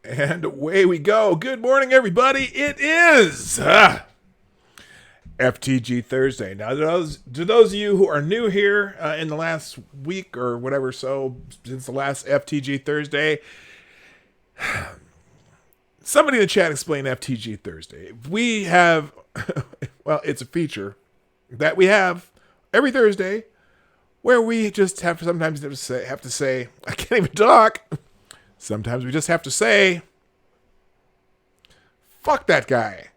And away we go. Good morning, everybody. It is FTG Thursday. Now, to those of you who are new here in the last week or whatever, so since the last FTG Thursday, somebody in the chat explain FTG Thursday. We have, well, it's a feature that we have every Thursday where we just have to sometimes have to say, I can't even talk. Sometimes we just have to say, fuck that guy.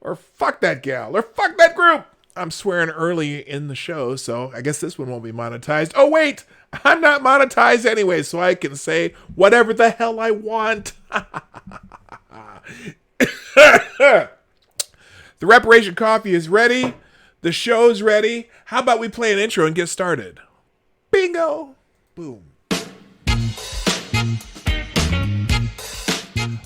Or fuck that gal. Or fuck that group. I'm swearing early in the show, so I guess this one won't be monetized. Oh, wait. I'm not monetized anyway, so I can say whatever the hell I want. The reparation coffee is ready. The show's ready. How about we play an intro and get started? Bingo. Boom.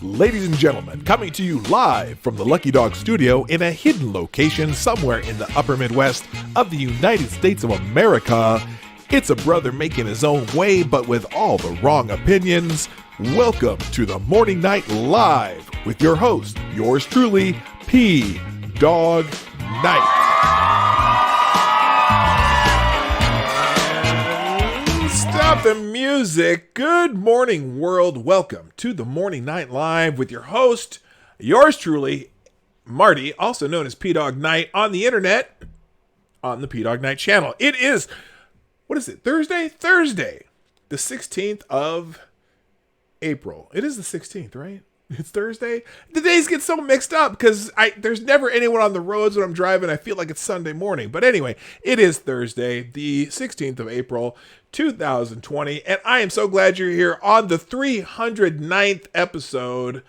Ladies and gentlemen, coming to you live from the Lucky Dog Studio in a hidden location somewhere in the upper Midwest of the United States of America, it's a brother making his own way, but with all the wrong opinions. Welcome to the Morning Night Live with your host, yours truly, P. Dog Night. Stop the music. Good morning, world. Welcome to the Morning Night Live with your host, yours truly, Marty, also known as P Dog Night on the internet, on the P Dog Night channel. It is, what is it, Thursday? Thursday, the 16th of April. It is the 16th, right? It's Thursday. The days get so mixed up because there's never anyone on the roads when I'm driving. I feel like it's Sunday morning. But anyway, it is Thursday, the 16th of April, 2020. And I am so glad you're here on the 309th episode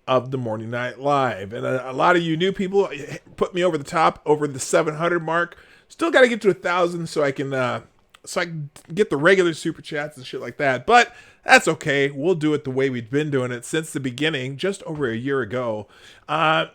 of the Morning Night Live. And a lot of you new people put me over the top, over the 700 mark. Still got to get to 1,000 so I can get the regular super chats and shit like that. But that's okay. We'll do it the way we've been doing it since the beginning, just over a year ago. I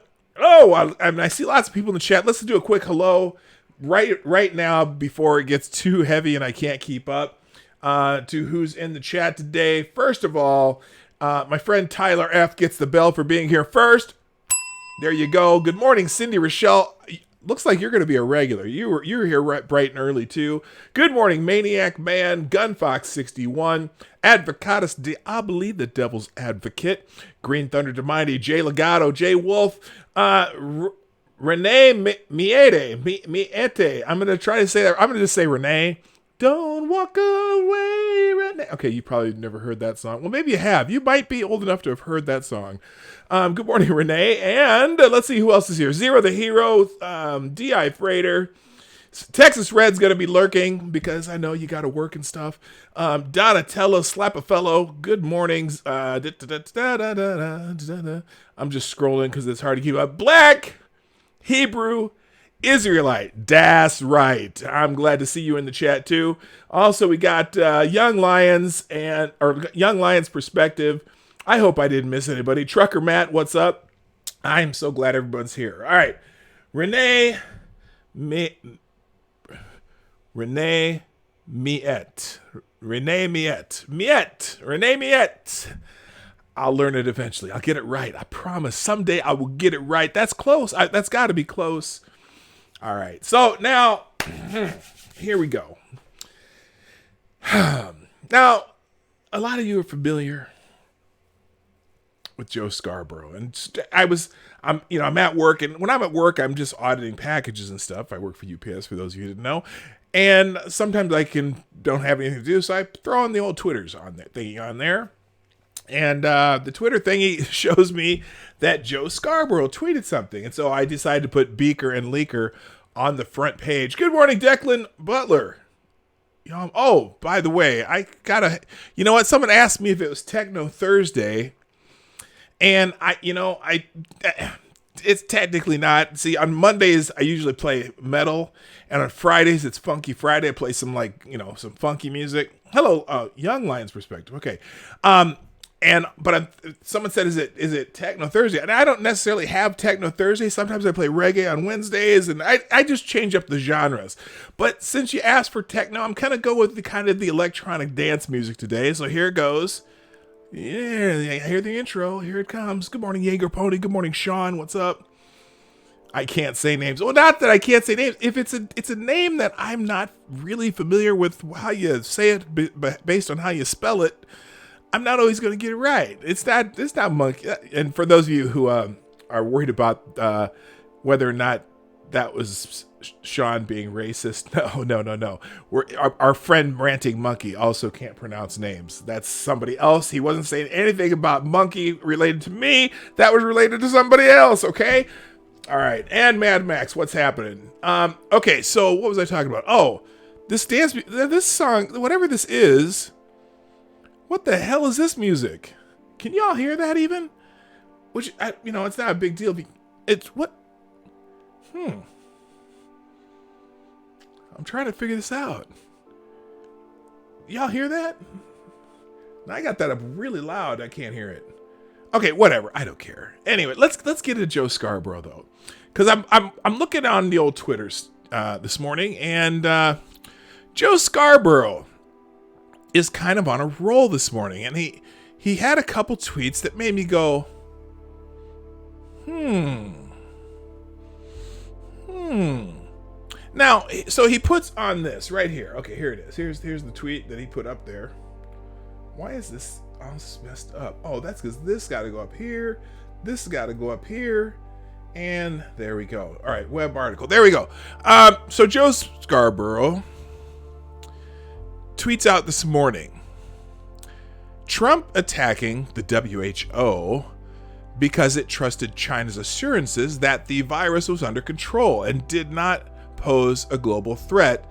see lots of people in the chat. Let's do a quick hello right now before it gets too heavy and I can't keep up to who's in the chat today. First of all, my friend Tyler F. gets the bell for being here first. There you go. Good morning, Cindy Rochelle. Looks like you're going to be a regular. You're here bright and early, too. Good morning, Maniac Man, Gunfox61, Advocatus Diaboli, the Devil's Advocate, Green Thunder Demighty, Jay Legato, Jay Wolf, Renee Miete. I'm going to try to say that. I'm going to just say Renee. Don't walk away, Renee. Okay, you probably never heard that song. Well, maybe you have. You might be old enough to have heard that song. Good morning, Renee. And let's see who else is here. Zero the Hero, D.I. Freighter. Texas Red's going to be lurking because I know you got to work and stuff. Donatello, Slap a Fellow. Good mornings. I'm just scrolling because it's hard to keep up. Black, Hebrew, Israelite. That's right. I'm glad to see you in the chat too. Also, we got Young Lions Young Lions Perspective. I hope I didn't miss anybody. Trucker Matt, what's up? I'm so glad everyone's here. All right. Renee Miette. Renee Miette. I'll learn it eventually. I'll get it right. I promise. Someday I will get it right. That's close. That's got to be close. All right. So now, here we go. Now, a lot of you are familiar with Joe Scarborough, and I'm at work, and when I'm at work, I'm just auditing packages and stuff. I work for UPS, for those of you who didn't know, and sometimes I don't have anything to do, so I throw on the old Twitters on there, and the Twitter thingy shows me that Joe Scarborough tweeted something, and so I decided to put Beaker and Leaker on the front page. Good morning, Declan Butler. Oh, by the way, you know what? Someone asked me if it was Techno Thursday. And it's technically not. See, on Mondays, I usually play metal. And on Fridays, it's Funky Friday. I play some some funky music. Hello, Young Lions Perspective. Okay. Someone said, is it Techno Thursday? And I don't necessarily have Techno Thursday. Sometimes I play reggae on Wednesdays, and I just change up the genres. But since you asked for techno, I'm kind of go with the electronic dance music today. So here goes. Yeah, I hear the intro. Here it comes. Good morning, Jaeger Pony. Good morning, Sean. What's up? I can't say names. Well, not that I can't say names. If it's a name that I'm not really familiar with how you say it based on how you spell it, I'm not always going to get it right. It's not monkey. And for those of you who are worried about whether or not that was Sean being racist, no. Our friend Ranting Monkey also can't pronounce names. That's somebody else. He wasn't saying anything about monkey related to me. That was related to somebody else. Okay. All right. And Mad Max, what's happening? Okay. So what was I talking about? Oh, this song, whatever this is. What the hell is this music? Can y'all hear that even? Which, it's not a big deal. It's what? I'm trying to figure this out. Y'all hear that? I got that up really loud. I can't hear it. Okay, whatever. I don't care. Anyway, let's get into Joe Scarborough though, because I'm looking on the old Twitters this morning, and Joe Scarborough is kind of on a roll this morning, and he had a couple tweets that made me go, Now, so he puts on this right here. Okay, here it is. Here's the tweet that he put up there. Why is this all messed up? Oh, that's because this got to go up here. This got to go up here. And there we go. All right, web article. There we go. So Joe Scarborough tweets out this morning, Trump attacking the WHO because it trusted China's assurances that the virus was under control and did not pose a global threat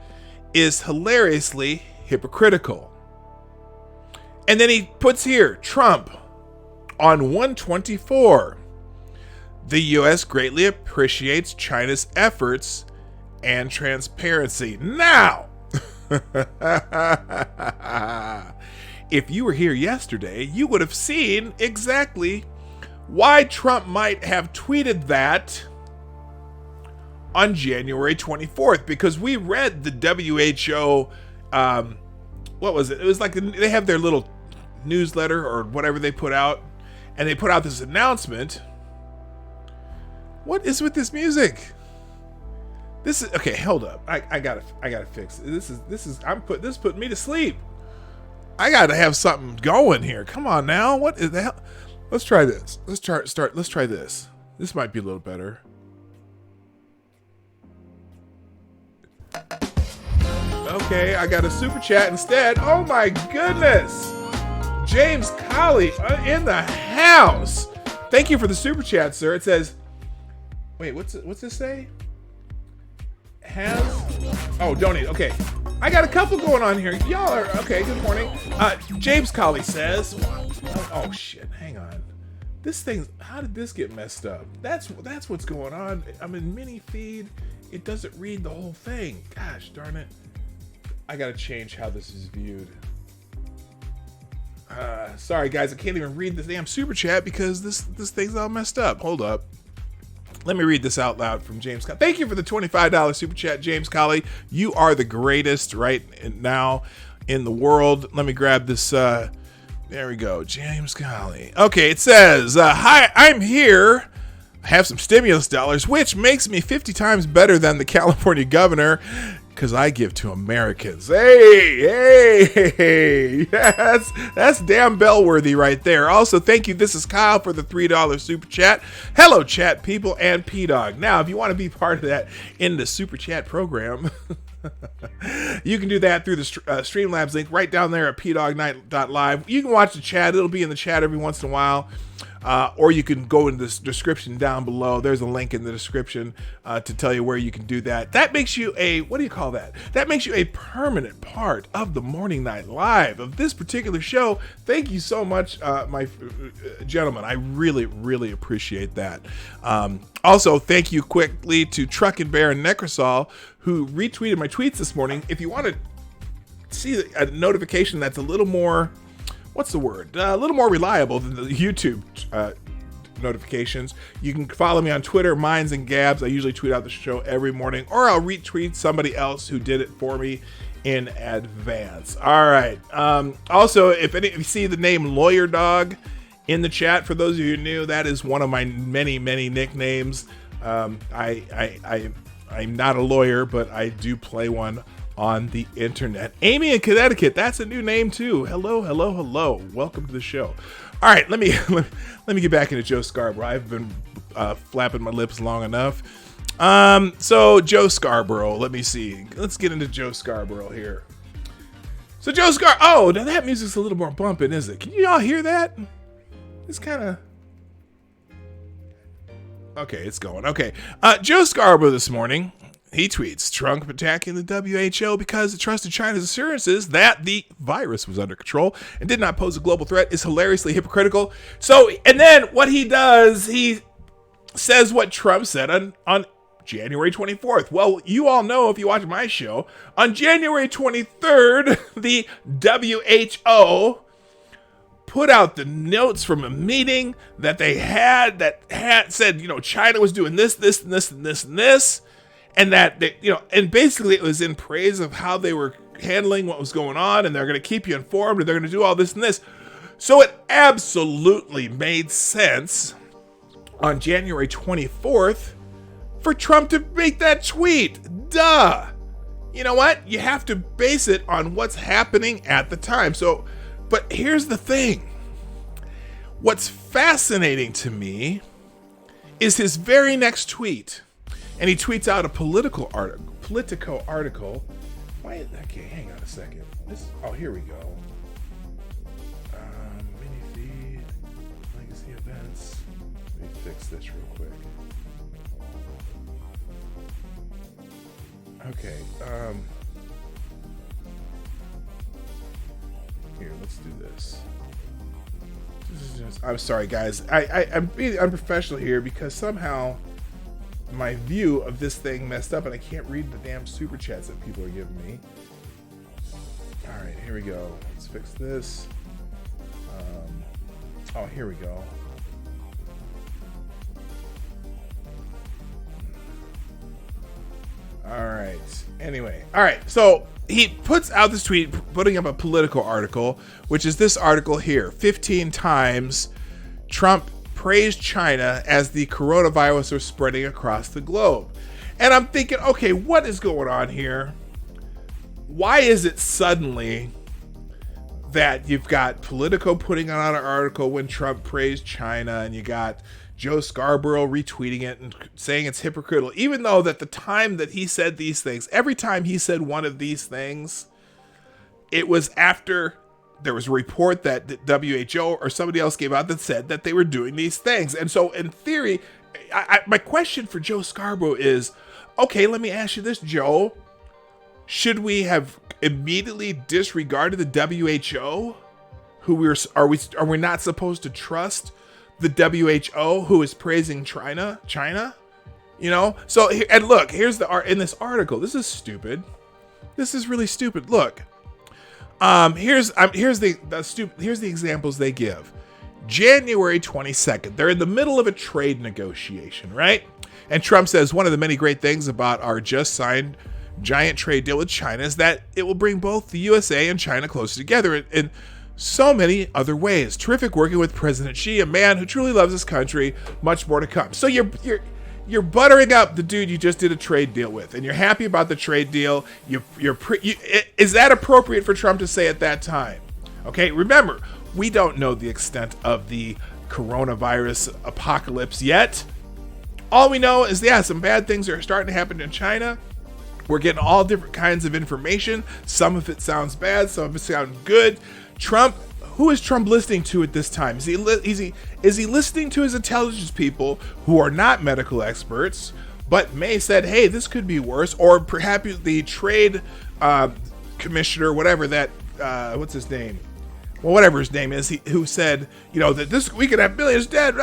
is hilariously hypocritical. And then he puts here, Trump on 124. The U.S. greatly appreciates China's efforts and transparency. Now, if you were here yesterday, you would have seen exactly why Trump might have tweeted that on January 24th, because we read the WHO, what was it? It was like they have their little newsletter or whatever they put out, and they put out this announcement. What is with this music? This is okay. Hold up. I gotta fix it. This is putting me to sleep. I gotta have something going here. Come on now. What is the hell? Let's try this. Let's try this. This might be a little better. Okay, I got a super chat instead. Oh my goodness. James Colley in the house. Thank you for the super chat, sir. It says, wait, what's this say? Donate. Okay. I got a couple going on here. Y'all are okay. Good morning. James Colley says, oh shit, hang on. This thing, how did this get messed up? That's what's going on. I'm in mini feed. It doesn't read the whole thing. Gosh darn it. I gotta change how this is viewed. Sorry guys, I can't even read this damn super chat because this thing's all messed up. Hold up. Let me read this out loud from James Colley. Thank you for the $25 super chat, James Colley. You are the greatest right now in the world. Let me grab this. There we go. James Colley. Okay, it says, hi, I'm here. I have some stimulus dollars, which makes me 50 times better than the California governor because I give to Americans. Hey, that's damn bell-worthy right there. Also, thank you. This is Kyle for the $3 super chat. Hello, chat people and P-Dog. Now, if you want to be part of that in the super chat program, you can do that through the Streamlabs link right down there at pdognight.live. You can watch the chat. It'll be in the chat every once in a while. Or you can go in the description down below. There's a link in the description to tell you where you can do that. That makes you what do you call that? That makes you a permanent part of the Morning Night Live of this particular show. Thank you so much, my gentlemen. I really, really appreciate that. Also, thank you quickly to Truckin' Bear and Necrosol, who retweeted my tweets this morning. If you want to see a notification that's a little more, what's the word? A little more reliable than the YouTube notifications, you can follow me on Twitter, Minds and Gabs. I usually tweet out the show every morning, or I'll retweet somebody else who did it for me in advance. All right. Also, if you see the name Lawyer Dog in the chat, for those of you who knew, that is one of my many nicknames. I'm not a lawyer, but I do play one on the internet. Amy in Connecticut, that's a new name too. Hello. Welcome to the show. All right, let me get back into Joe Scarborough. I've been flapping my lips long enough. So Joe Scarborough, let me see. Let's get into Joe Scarborough here. So Joe oh, now that music's a little more bumping, is it? Can you all hear that? It's kind of... Okay, it's going. Okay. Joe Scarborough this morning, he tweets, Trump attacking the WHO because it trusted China's assurances that the virus was under control and did not pose a global threat is hilariously hypocritical. So, and then what he does, he says what Trump said on January 24th. Well, you all know if you watch my show, on January 23rd, the WHO put out the notes from a meeting that they had that had said, China was doing this, and this, and that they, and basically it was in praise of how they were handling what was going on, and they're going to keep you informed, and they're going to do all this and this. So it absolutely made sense on January 24th for Trump to make that tweet. Duh. You know what? You have to base it on what's happening at the time. So, but here's the thing. What's fascinating to me is his very next tweet. And he tweets out a Politico article. Why? Okay, hang on a second. Here we go. Mini feed, legacy events. Let me fix this real quick. Okay. Here, let's do this. I'm sorry, guys. I'm being unprofessional here because somehow my view of this thing messed up and I can't read the damn super chats that people are giving me. All right, here we go. Let's fix this. Here we go. All right. Anyway. All right. So he puts out this tweet, putting up a Politico article, which is this article here. 15 times Trump praised China as the coronavirus was spreading across the globe. And I'm thinking, okay, what is going on here? Why is it suddenly that you've got Politico putting out an article when Trump praised China, and you got Joe Scarborough retweeting it and saying it's hypocritical, even though at the time that he said these things, every time he said one of these things, it was after there was a report that the WHO or somebody else gave out that said that they were doing these things. And so in theory, my question for Joe Scarborough is, okay, let me ask you this, Joe. Should we have immediately disregarded the WHO? Are we not supposed to trust the WHO who is praising China? So, and look, here's in this article. This is stupid. This is really stupid. Look, here's the examples they give. January 22nd, they're in the middle of a trade negotiation, right? And Trump says one of the many great things about our just signed giant trade deal with China is that it will bring both the USA and China closer together in so many other ways. Terrific working with President Xi, a man who truly loves his country. Much more to come. So you're buttering up the dude you just did a trade deal with, and you're happy about the trade deal. Is that appropriate for Trump to say at that time? Okay, remember, we don't know the extent of the coronavirus apocalypse yet. All we know is, some bad things are starting to happen in China. We're getting all different kinds of information. Some of it sounds bad, some of it sounds good. Trump, who is Trump listening to at this time? Is he listening to his intelligence people who are not medical experts, but may said, hey, this could be worse? Or perhaps the trade commissioner, whatever that, what's his name? Well, whatever his name is, who said, that we could have millions dead,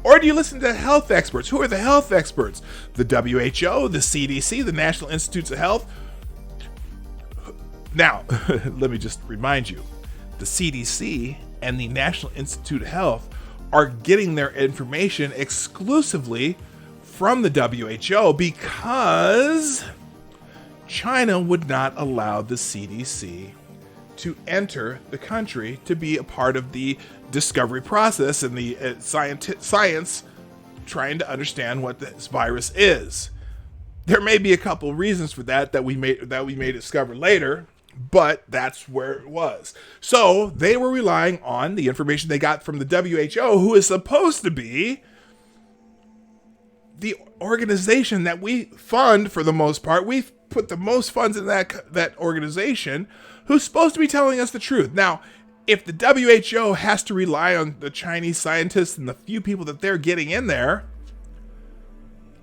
Or do you listen to health experts? Who are the health experts? The WHO, the CDC, the National Institutes of Health. Now, let me just remind you, the CDC and the National Institute of Health are getting their information exclusively from the WHO because China would not allow the CDC to enter the country to be a part of the discovery process and the science trying to understand what this virus is. There may be a couple reasons for that we may discover later, but that's where it was. So they were relying on the information they got from the WHO, who is supposed to be the organization that we fund for the most part. We've put the most funds in that organization, who's supposed to be telling us the truth. Now, if the WHO has to rely on the Chinese scientists and the few people that they're getting in there,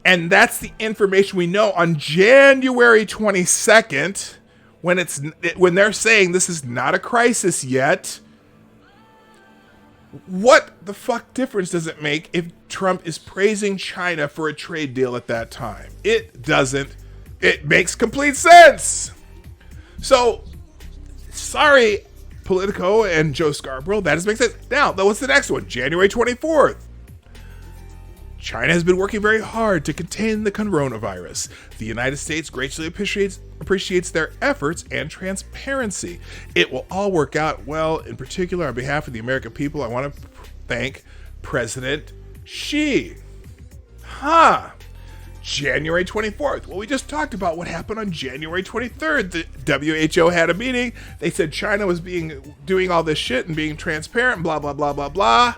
and that's the information we know on January 22nd, when they're saying this is not a crisis yet, what the fuck difference does it make if Trump is praising China for a trade deal at that time? It doesn't. It makes complete sense. So, sorry, Politico and Joe Scarborough, that doesn't make sense. Now, what's the next one? January 24th. China has been working very hard to contain the coronavirus. The United States greatly appreciates their efforts and transparency. It will all work out well. In particular, on behalf of the American people, I want to thank President Xi. January 24th. Well, we just talked about what happened on January 23rd. The WHO had a meeting. They said China was doing all this shit and being transparent, blah, blah, blah, blah, blah.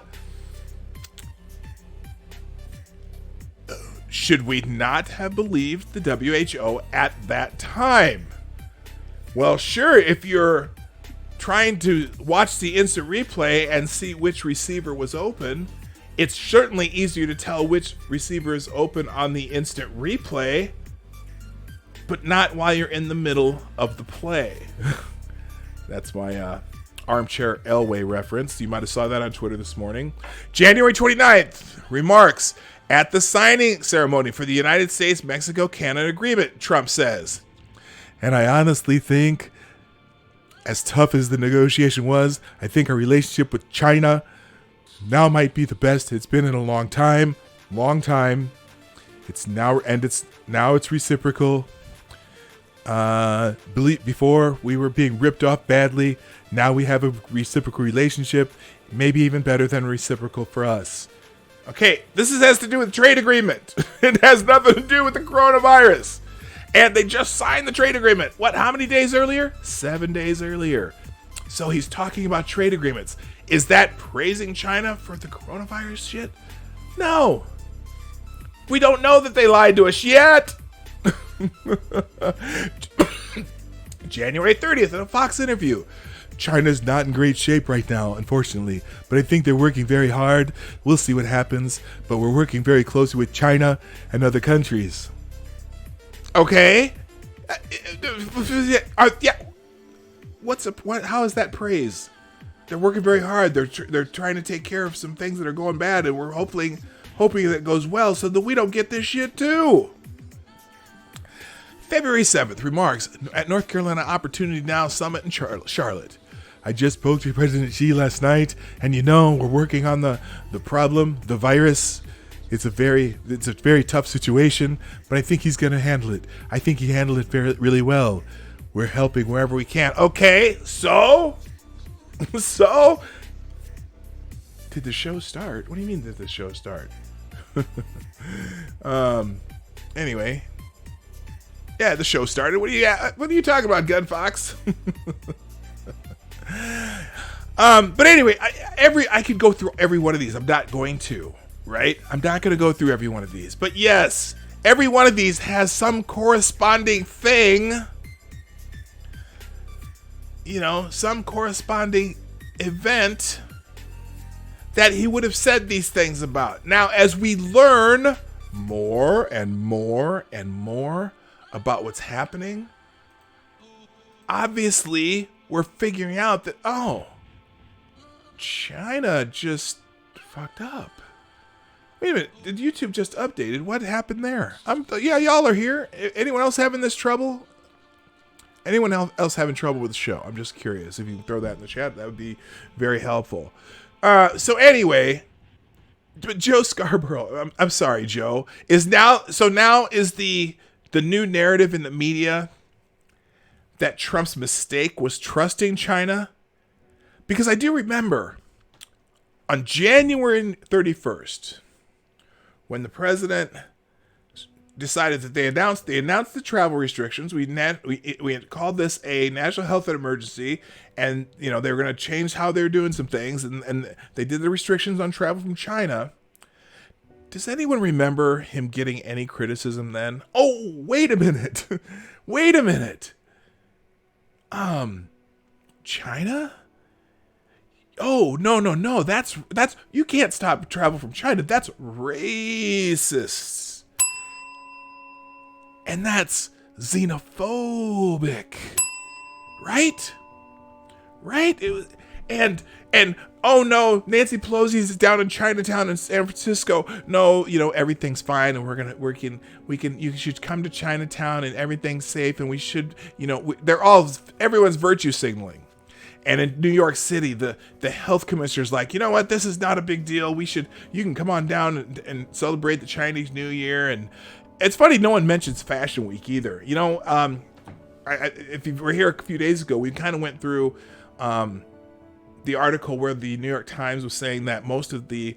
Should we not have believed the WHO at that time? Well, sure, if you're trying to watch the instant replay and see which receiver was open, it's certainly easier to tell which receiver is open on the instant replay, but not while you're in the middle of the play. That's my armchair Elway reference. You might have saw that on Twitter this morning. January 29th, remarks. At the signing ceremony for the United States-Mexico-Canada agreement, Trump says, and I honestly think, as tough as the negotiation was, I think our relationship with China now might be the best it's been in a long time. It's reciprocal. Before we were being ripped off badly. Now we have a reciprocal relationship, maybe even better than reciprocal for us. Okay, this has to do with trade agreement. It has nothing to do with the coronavirus. And they just signed the trade agreement. How many days earlier? 7 days earlier. So he's talking about trade agreements. Is that praising China for the coronavirus shit? No. We don't know that they lied to us yet. January 30th in a Fox interview. China's not in great shape right now, unfortunately, but I think they're working very hard. We'll see what happens, but we're working very closely with China and other countries. Okay. Yeah. How is that praise? They're working very hard. They're trying to take care of some things that are going bad, and we're hoping that it goes well so that we don't get this shit too. February 7th, remarks at North Carolina Opportunity Now Summit in Charlotte. I just spoke to President Xi last night, and we're working on the problem, the virus. It's a very tough situation, but I think he's going to handle it. I think he handled it really well. We're helping wherever we can. Okay, so did the show start? What do you mean did the show start? Anyway. Yeah, the show started. What are you talking about, Gun Fox? But anyway, I could go through every one of these. I'm not going to, right? I'm not going to go through every one of these. But yes, every one of these has some corresponding thing, some corresponding event that he would have said these things about. Now, as we learn more and more and more about what's happening, obviously we're figuring out that China just fucked up. Wait a minute, did YouTube just updated? What happened there? Y'all are here. Anyone else having this trouble? Anyone else having trouble with the show? I'm just curious. If you can throw that in the chat, that would be very helpful. So anyway, but Joe Scarborough, I'm sorry, Joe, is now the new narrative in the media that Trump's mistake was trusting China? Because I do remember on January 31st, when the president decided that they announced the travel restrictions. We had called this a national health emergency, and they were going to change how they're doing some things, and they did the restrictions on travel from China. Does anyone remember him getting any criticism then? Oh, wait a minute. Wait a minute. China? Oh, no. That's you can't stop travel from China. That's racist. And that's xenophobic. Right? It was, and oh no, Nancy Pelosi's down in Chinatown in San Francisco. No, everything's fine, and you should come to Chinatown and everything's safe, and we should, everyone's virtue signaling. And in New York City, the health commissioner's like, you know what, this is not a big deal. You can come on down and celebrate the Chinese New Year. And it's funny, no one mentions Fashion Week either. If you were here a few days ago, we kind of went through the article where the New York Times was saying that most of the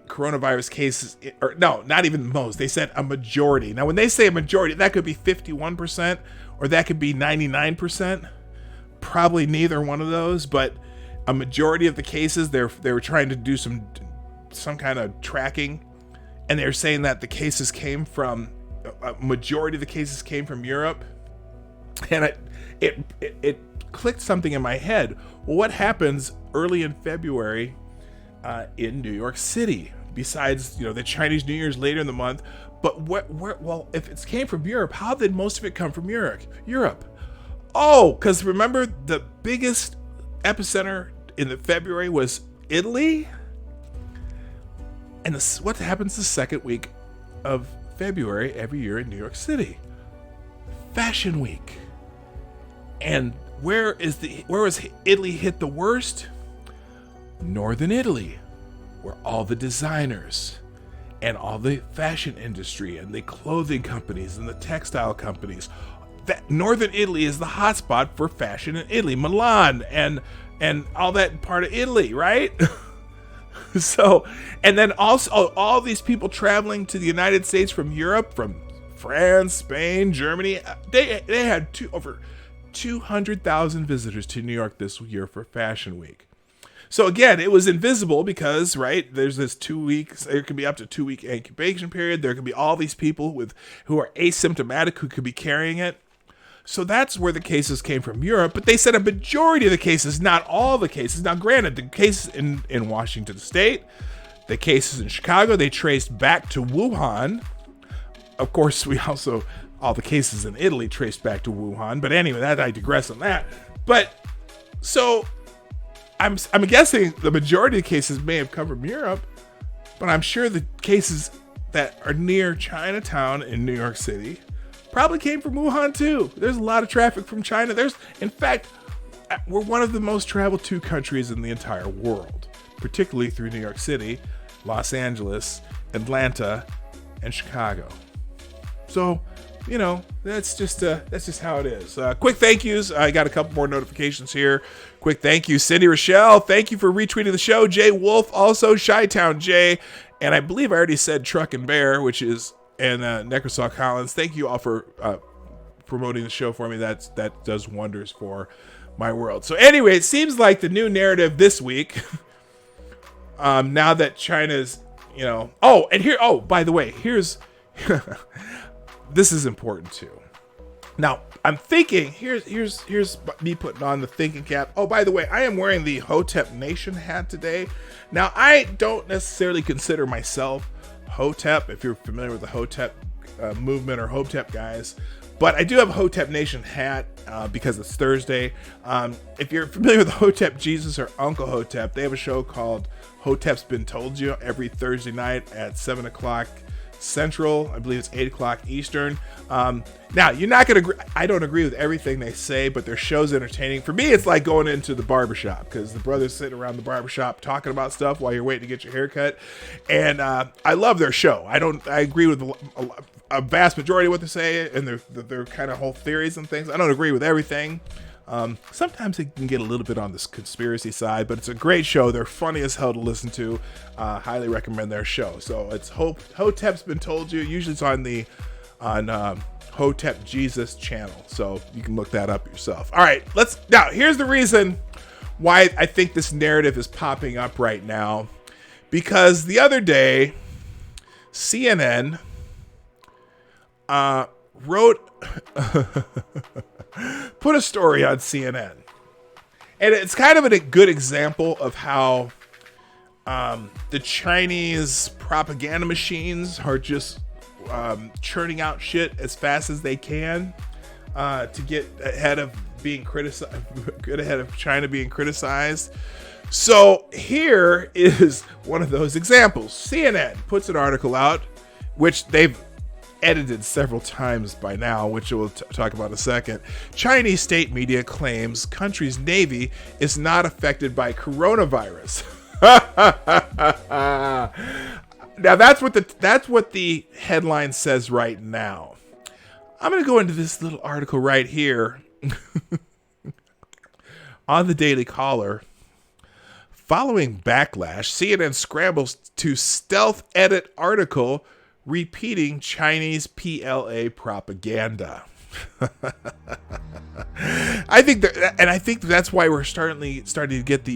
coronavirus cases, or no, not even most, they said a majority. Now, when they say a majority, that could be 51% or that could be 99%. Probably neither one of those, but a majority of the cases, they were trying to do some kind of tracking, and they're saying that the cases came from, a majority of the cases came from Europe. And it clicked something in my head. Well, what happens early in February in New York City? Besides, the Chinese New Year's later in the month. But well, if it came from Europe, how did most of it come from Europe? Oh, because remember the biggest epicenter in the February was Italy? And what happens the second week of February every year in New York City? Fashion Week. And where was Italy hit the worst? Northern Italy, where all the designers and all the fashion industry and the clothing companies and the textile companies, that Northern Italy is the hotspot for fashion in Italy, Milan and all that part of Italy, right? So, and then also all these people traveling to the United States from Europe, from France, Spain, Germany, they had over 200,000 visitors to New York this year for Fashion Week. So again, it was invisible because, right, there's this 2 weeks, there can be up to 2 week incubation period. There can be all these people who are asymptomatic who could be carrying it. So that's where the cases came from Europe, but they said a majority of the cases, not all the cases. Now granted, the cases in Washington State, the cases in Chicago, they traced back to Wuhan. Of course, all the cases in Italy traced back to Wuhan, but anyway, I digress on that. But so I'm guessing the majority of the cases may have come from Europe, but I'm sure the cases that are near Chinatown in New York City probably came from Wuhan too. There's a lot of traffic from China. In fact, we're one of the most traveled to countries in the entire world, particularly through New York City, Los Angeles, Atlanta, and Chicago. So, that's just how it is. Quick thank yous. I got a couple more notifications here. Quick thank you, Cindy Rochelle. Thank you for retweeting the show. Jay Wolf, also Chi-Town Jay, and I believe I already said Truck and Bear, and Necrosaw Collins. Thank you all for promoting the show for me. That does wonders for my world. So anyway, it seems like the new narrative this week, now that China's, by the way, here's this is important too. Now, I'm thinking, here's me putting on the thinking cap. Oh, by the way, I am wearing the Hotep Nation hat today. Now, I don't necessarily consider myself Hotep, if you're familiar with the Hotep movement or Hotep guys, but I do have a Hotep Nation hat because it's Thursday. If you're familiar with Hotep Jesus or Uncle Hotep, they have a show called Hotep's Been Told You every Thursday night at 7 o'clock Central. I believe it's 8 o'clock Eastern. Now, you're not going to agree. I don't agree with everything they say, but their show's entertaining. For me, it's like going into the barbershop because the brothers sitting around the barbershop talking about stuff while you're waiting to get your hair cut. And I love their show. I agree with a vast majority of what they say and their kind of whole theories and things. I don't agree with everything. Sometimes it can get a little bit on this conspiracy side, but it's a great show. They're funny as hell to listen to. Highly recommend their show. So it's Hotep's Been Told You. Usually it's on Hotep Jesus channel. So you can look that up yourself. All right, now here's the reason why I think this narrative is popping up right now. Because the other day, CNN put a story on CNN. And it's kind of a good example of how the Chinese propaganda machines are just churning out shit as fast as they can to get ahead of being criticized, get ahead of China being criticized. So here is one of those examples. CNN puts an article out, which they've edited several times by now, which we'll talk about in a second. Chinese state media claims country's navy is not affected by coronavirus. Now that's what the headline says right now. I'm going to go into this little article right here on the Daily Caller. Following backlash, CNN scrambles to stealth edit article repeating Chinese PLA propaganda. I think that's why we're starting to get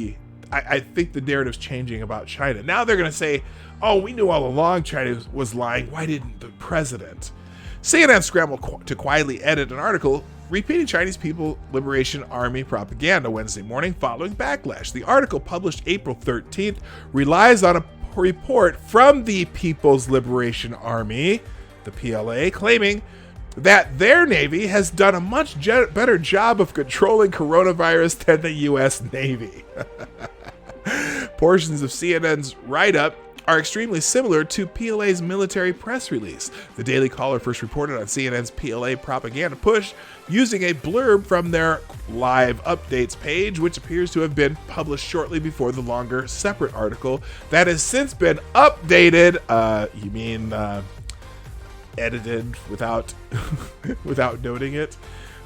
I think the narrative's changing about China. Now they're going to say, oh, we knew all along China was lying. Why didn't the president? CNN scrambled to quietly edit an article repeating Chinese People's Liberation Army propaganda Wednesday morning following backlash. The article, published April 13th, relies on a report from the People's Liberation Army, the PLA, claiming that their Navy has done a much better job of controlling coronavirus than the U.S. Navy. Portions of CNN's write-up are extremely similar to PLA's military press release. The Daily Caller first reported on CNN's PLA propaganda push using a blurb from their live updates page, which appears to have been published shortly before the longer separate article that has since been updated. You mean edited without without noting it?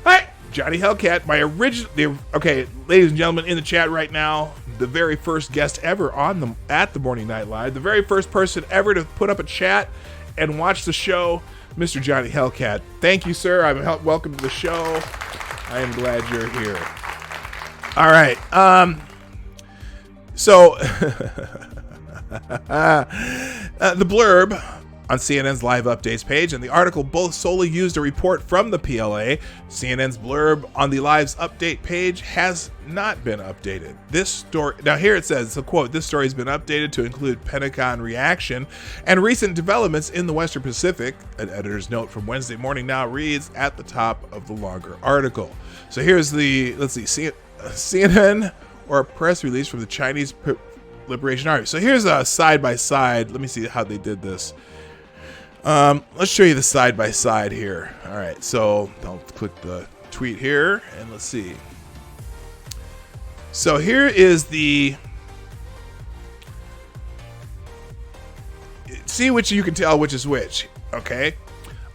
Hi, Johnny Hellcat, okay, ladies and gentlemen in the chat right now, the very first guest ever at the Morning Night Live, the very first person ever to put up a chat and watch the show, Mr. Johnny Hellcat. Thank you, sir. Welcome to the show. I am glad you're here. All right. So the blurb on CNN's live updates page and the article both solely used a report from the PLA. CNN's blurb on the live's update page has not been updated. This story, now here it says, so quote, this story has been updated to include Pentagon reaction and recent developments in the Western Pacific. An editor's note from Wednesday morning now reads at the top of the longer article. So here's the, let's see, CNN or a press release from the Chinese Liberation Army. So here's a side by side. Let me see how they did this. Let's show you the side by side here. All right, so I'll click the tweet here and let's see. So here is see which you can tell which is which. Okay,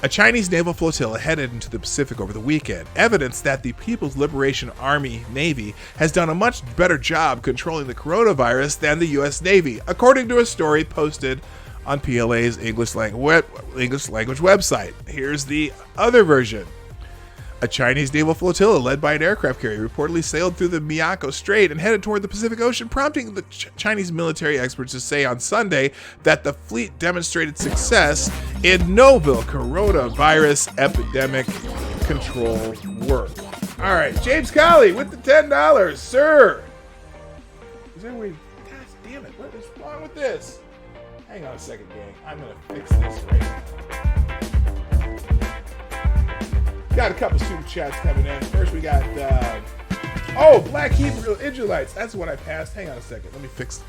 a Chinese naval flotilla headed into the Pacific over the weekend. Evidence that the People's Liberation Army Navy has done a much better job controlling the coronavirus than the U.S. Navy, according to a story posted on PLA's English language website. Here's the other version. A Chinese naval flotilla led by an aircraft carrier reportedly sailed through the Miyako Strait and headed toward the Pacific Ocean, prompting the Chinese military experts to say on Sunday that the fleet demonstrated success in novel coronavirus epidemic control work. All right, James Colley with the $10, sir. Is that where? God damn it! What is wrong with this? Hang on a second, gang. I'm going to fix this right now. Got a couple super chats coming in. First, we got, Black Hebrew Israelites. That's what I passed. Hang on a second. Let me fix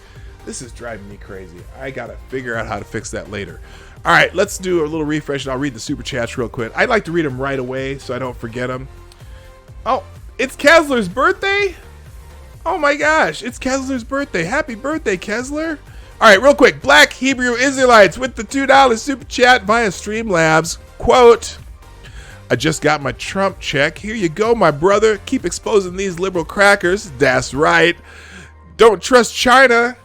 This is driving me crazy. I gotta figure out how to fix that later. All right, let's do a little refresh and I'll read the super chats real quick. I'd like to read them right away so I don't forget them. Oh, it's Kessler's birthday? Oh my gosh, it's Kessler's birthday. Happy birthday, Kessler. All right, real quick. Black Hebrew Israelites with the $2 super chat via Streamlabs. Quote, I just got my Trump check. Here you go, my brother. Keep exposing these liberal crackers. That's right. Don't trust China.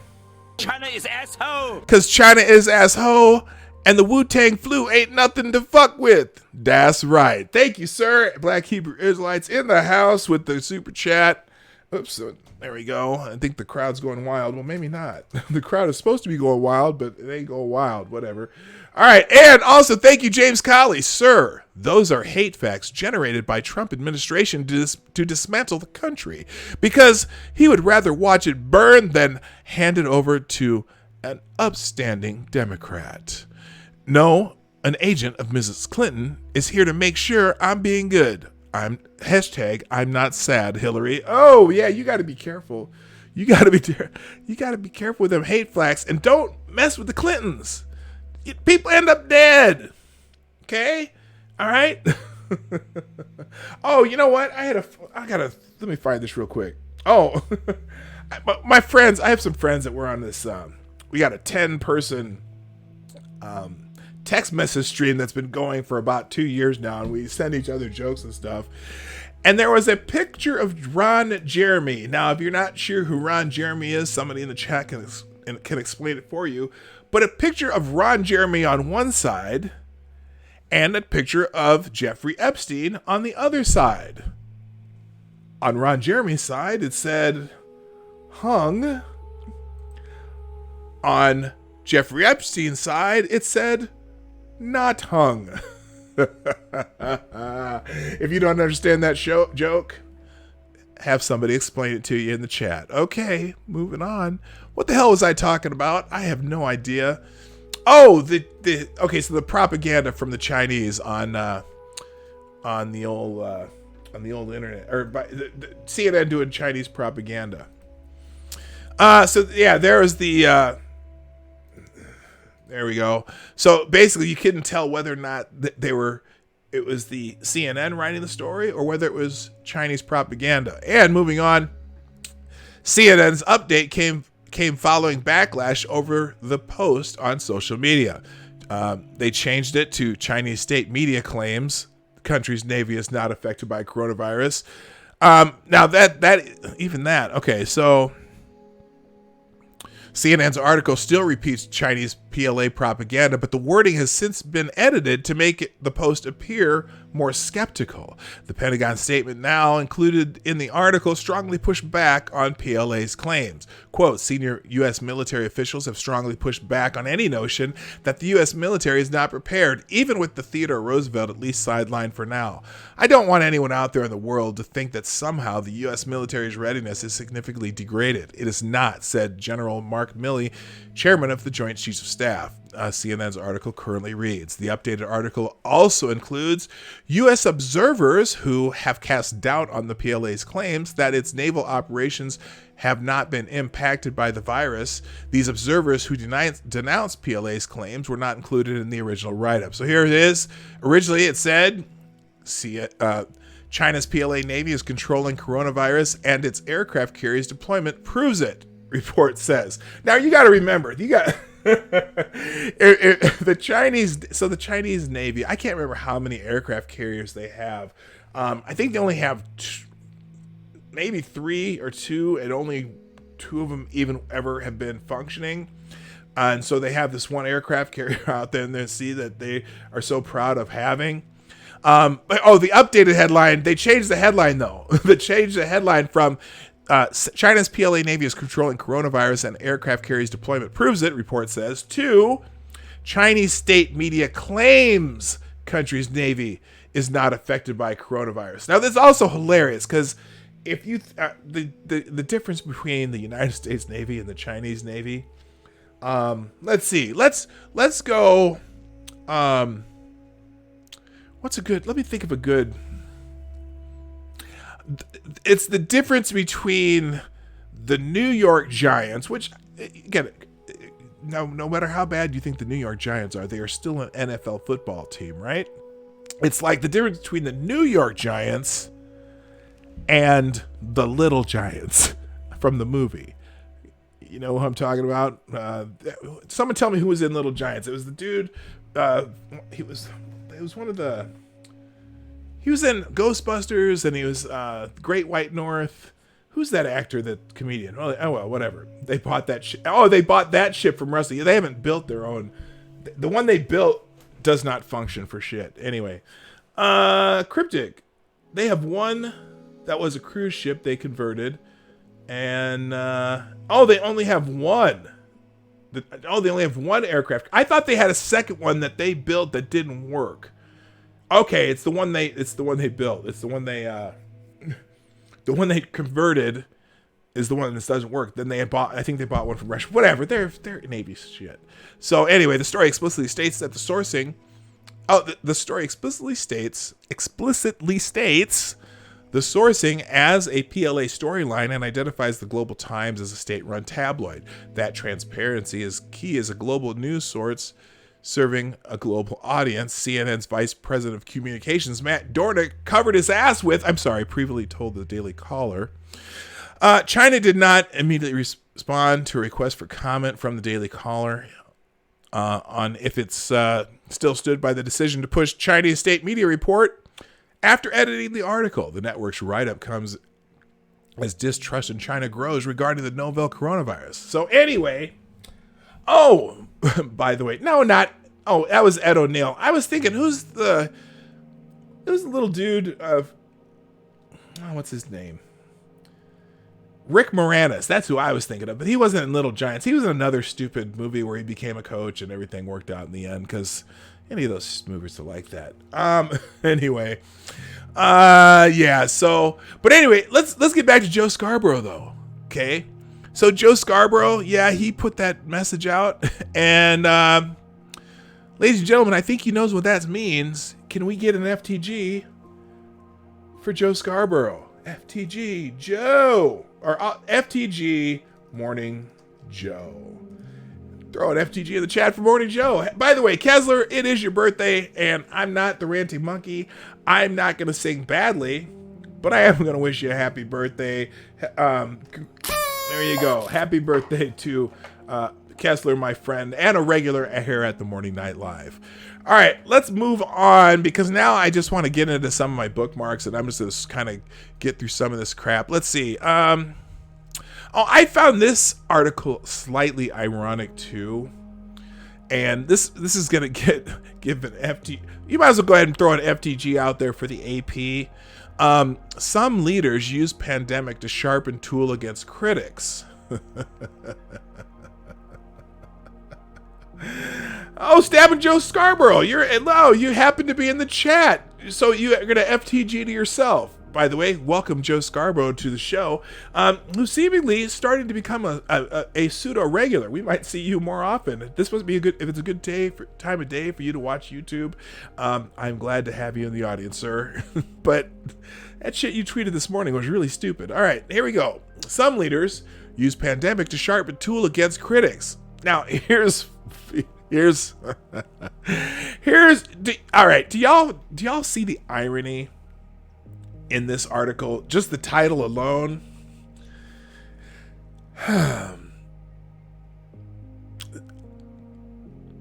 China is asshole. Because China is asshole. And the Wu-Tang flu ain't nothing to fuck with. That's right. Thank you, sir. Black Hebrew Israelites in the house with the super chat. Oops, there we go. I think the crowd's going wild. Well, maybe not. The crowd is supposed to be going wild, but it ain't going wild. Whatever. All right. And also, thank you, James Colley. Sir, those are hate facts generated by Trump administration to dismantle the country because he would rather watch it burn than hand it over to an upstanding Democrat. No, an agent of Mrs. Clinton is here to make sure I'm being good. I'm not sad, Hillary. Oh yeah, you got to be careful. You got to be careful with them hate facts and don't mess with the Clintons. People end up dead. Okay? All right? Oh, you know what? Let me find this real quick. Oh. My friends, I have some friends that were on this we got a 10-person text message stream that's been going for about 2 years now, and we send each other jokes and stuff. And there was a picture of Ron Jeremy. Now, if you're not sure who Ron Jeremy is, somebody in the chat can explain it for you. But a picture of Ron Jeremy on one side and a picture of Jeffrey Epstein on the other side. On Ron Jeremy's side, it said hung. On Jeffrey Epstein's side, it said not hung. If you don't understand that joke, have somebody explain it to you in the chat. Okay, moving on. What the hell was I talking about? I have no idea. Oh, okay, so the propaganda from the Chinese on the old internet, or by the CNN doing Chinese propaganda. So yeah, there was the. There we go. So basically, you couldn't tell whether or not it was the CNN writing the story or whether it was Chinese propaganda. And moving on, CNN's update came following backlash over the post on social media. They changed it to Chinese state media claims the country's Navy is not affected by coronavirus. Now that okay, so CNN's article still repeats Chinese PLA propaganda, but the wording has since been edited to make the post appear more skeptical. The Pentagon statement now included in the article strongly pushed back on PLA's claims. Quote, senior U.S. military officials have strongly pushed back on any notion that the U.S. military is not prepared, even with the Theodore Roosevelt at least sidelined for now. I don't want anyone out there in the world to think that somehow the U.S. military's readiness is significantly degraded. It is not, said General Mark Milley, chairman of the Joint Chiefs of Staff. CNN's article currently reads. The updated article also includes U.S. observers who have cast doubt on the PLA's claims that its naval operations have not been impacted by the virus. These observers who denounced PLA's claims were not included in the original write-up. So here it is. Originally it said, China's PLA Navy is controlling coronavirus and its aircraft carriers deployment proves it, report says. Now you got to remember, the Chinese Navy, I can't remember how many aircraft carriers they have. I think they only have maybe 3 or 2, and only 2 of them even ever have been functioning. And so they have this one aircraft carrier out there, and they see that they are so proud of having. The updated headline, they changed the headline though. They changed the headline from China's PLA Navy is controlling coronavirus and aircraft carriers deployment proves it, report says, to Chinese state media claims country's Navy is not affected by coronavirus. Now, this is also hilarious because if you the difference between the United States Navy and the Chinese Navy, let's see, let's go. Let me think of a good. It's the difference between the New York Giants, which again, no matter how bad you think the New York Giants are, they are still an NFL football team, right? It's like the difference between the New York Giants and the Little Giants from the movie. You know who I'm talking about? Someone tell me who was in Little Giants. It was the dude. He was in Ghostbusters, and he was Great White North. Who's that actor, that comedian? Oh well, whatever. They bought that ship. Oh, they bought that ship from Rusty. They haven't built their own. The one they built does not function for shit. Anyway, Cryptic. They have one that was a cruise ship they converted, and they only have one. They only have one aircraft. I thought they had a second one that they built that didn't work. Okay, it's the one they built. It's the one they converted is the one that doesn't work. Then I think they bought one from Russia. Whatever, they're Navy shit. So anyway, the story explicitly states that the sourcing. The story explicitly states the sourcing as a PLA storyline and identifies the Global Times as a state-run tabloid. That transparency is key as a global news source serving a global audience. CNN's Vice President of Communications, Matt Dornick, covered his ass with, previously told the Daily Caller. China did not immediately respond to a request for comment from the Daily Caller on if it's still stood by the decision to push Chinese state media report. After editing the article, the network's write-up comes as distrust in China grows regarding the novel coronavirus. So anyway, by the way, that was Ed O'Neill. I was thinking, who's the little dude of, what's his name? Rick Moranis. That's who I was thinking of, but he wasn't in Little Giants. He was in another stupid movie where he became a coach and everything worked out in the end, because any of those movies are like that. Anyway, yeah. So, but anyway, let's get back to Joe Scarborough though. Okay, so Joe Scarborough, yeah, he put that message out, and ladies and gentlemen, I think he knows what that means. Can we get an FTG for Joe Scarborough? FTG Joe, or FTG Morning Joe. Throw an FTG in the chat for Morning Joe. By the way, Kessler, it is your birthday, and I'm not the ranty monkey. I'm not going to sing badly, but I am going to wish you a happy birthday. There you go. Happy birthday to Kessler, my friend, and a regular here at the Morning Night Live. All right, let's move on, because now I just want to get into some of my bookmarks, and I'm just going to kind of get through some of this crap. Let's see. I found this article slightly ironic too, and this is gonna give an FT. You might as well go ahead and throw an FTG out there for the AP. Some leaders use pandemic to sharpen tool against critics. Stabbing Joe Scarborough, you happen to be in the chat, so you're gonna FTG to yourself. By the way, welcome Joe Scarborough to the show, who seemingly is starting to become a pseudo-regular. We might see you more often. This must be if it's a good time of day for you to watch YouTube. I'm glad to have you in the audience, sir. But that shit you tweeted this morning was really stupid. All right, here we go. Some leaders use pandemic to sharpen tool against critics. Now, here's all right. Do y'all see the irony in this article? Just the title alone.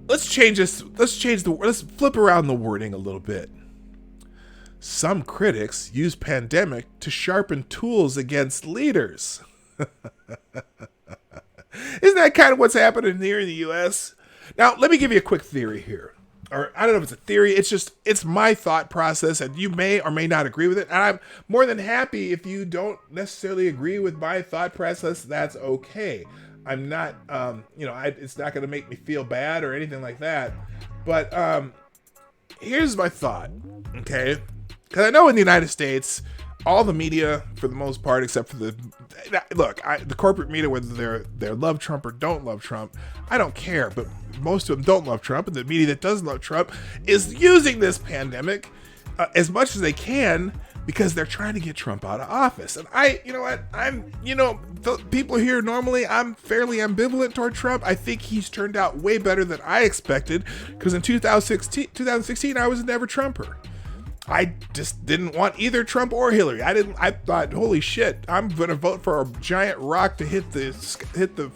Let's flip around the wording a little bit. Some critics use pandemic to sharpen tools against leaders. Isn't that kind of what's happening here in the US? Now, let me give you a quick theory here. Or I don't know if it's a theory, it's my thought process, and you may or may not agree with it. And I'm more than happy if you don't necessarily agree with my thought process. That's okay. I'm not, it's not going to make me feel bad or anything like that. But here's my thought, okay? Because I know in the United States, all the media, for the most part, except for the corporate media, whether they love Trump or don't love Trump, I don't care. But most of them don't love Trump, and the media that does love Trump is using this pandemic as much as they can, because they're trying to get Trump out of office. And you know what? The people here normally, I'm fairly ambivalent toward Trump. I think he's turned out way better than I expected, because in 2016, I was never Trumper. I just didn't want either Trump or Hillary. I thought, holy shit, I'm going to vote for a giant rock to hit the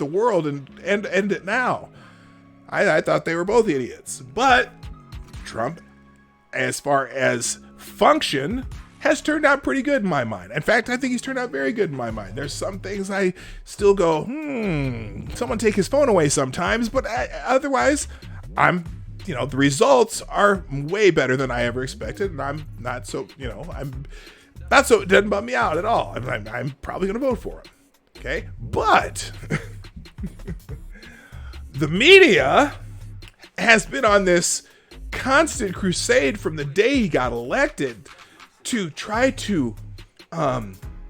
world and end it now. I thought they were both idiots. But Trump, as far as function, has turned out pretty good in my mind. In fact, I think he's turned out very good in my mind. There's some things I still go, someone take his phone away sometimes, but otherwise, the results are way better than I ever expected, and I'm not so, it doesn't bum me out at all. I'm probably going to vote for him. Okay? But the media has been on this constant crusade from the day he got elected to try to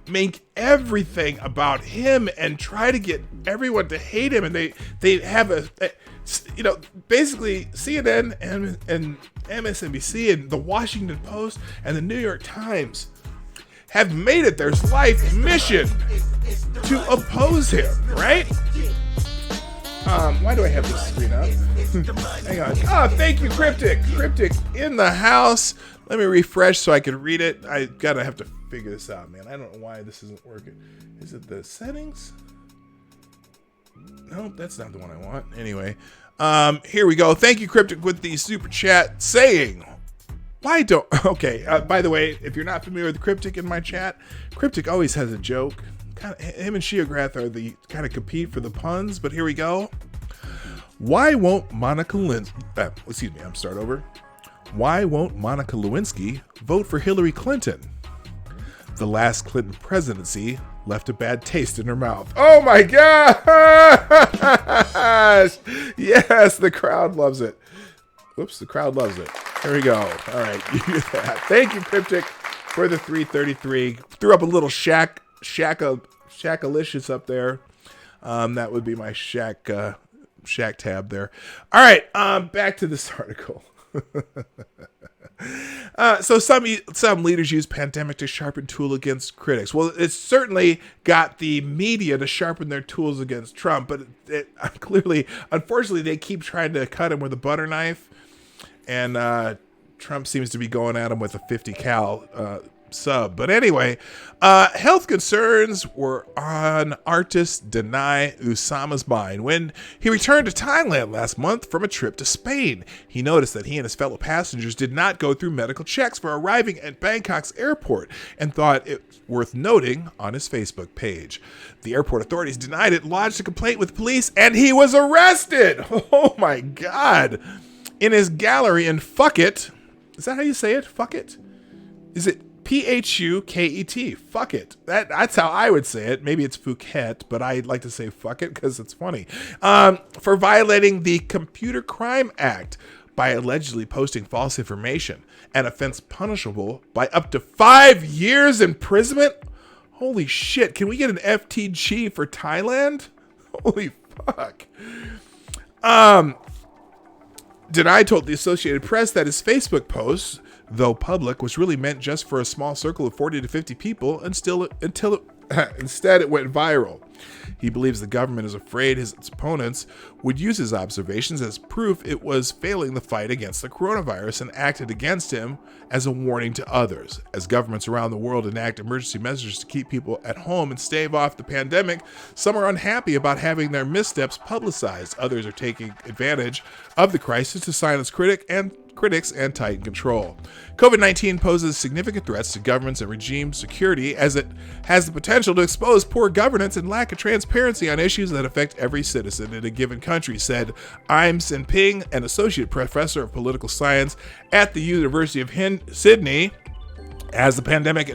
make everything about him and try to get everyone to hate him. And they have basically CNN and MSNBC and the Washington Post and the New York Times have made it their life mission to oppose him, right? Why do I have this screen up? Hang on. Oh, thank you, Cryptic. Cryptic in the house. Let me refresh so I can read it. I have to figure this out, man. I don't know why this isn't working. Is it the settings? No, that's not the one I want. Anyway, here we go. Thank you, Cryptic, with the super chat saying, okay, by the way, if you're not familiar with Cryptic in my chat, Cryptic always has a joke. Him and Sheograth are the kind of compete for the puns, but here we go. Why won't Monica Lewinsky vote for Hillary Clinton? The last Clinton presidency left a bad taste in her mouth. Oh my gosh! Yes, the crowd loves it. Whoops, the crowd loves it. There we go. All right, you get that. Thank you, Cryptic, for the 333. Threw up a little Shaq-alicious up there. That would be my Shaq tab there. All right, back to this article. So some leaders use pandemic to sharpen tool against critics. Well, it's certainly got the media to sharpen their tools against Trump, but unfortunately, they keep trying to cut him with a butter knife, and Trump seems to be going at him with a 50 cal sub. But anyway, health concerns were on artist Danai Usama's mind when he returned to Thailand last month from a trip to Spain. He noticed that he and his fellow passengers did not go through medical checks for arriving at Bangkok's airport and thought it worth noting on his Facebook page. The airport authorities denied it, lodged a complaint with police, and he was arrested. Oh my God. In his gallery in Phuket. Is that how you say it? Phuket? Is it Phuket? Fuck it. That's how I would say it. Maybe it's Phuket, but I like to say fuck it because it's funny. For violating the Computer Crime Act by allegedly posting false information, an offense punishable by up to 5 years imprisonment. Holy shit. Can we get an FTG for Thailand? Holy fuck. Denai told the Associated Press that his Facebook posts, though public, was really meant just for a small circle of 40 to 50 people instead it went viral. He believes the government is afraid his opponents would use his observations as proof it was failing the fight against the coronavirus and acted against him as a warning to others. As governments around the world enact emergency measures to keep people at home and stave off the pandemic, some are unhappy about having their missteps publicized. Others are taking advantage of the crisis to silence critics and tighten control. COVID-19 poses significant threats to governments and regime security as it has the potential to expose poor governance and lack of transparency on issues that affect every citizen in a given country, said Im Sin Ping, an associate professor of political science at the University of Sydney. As the pandemic is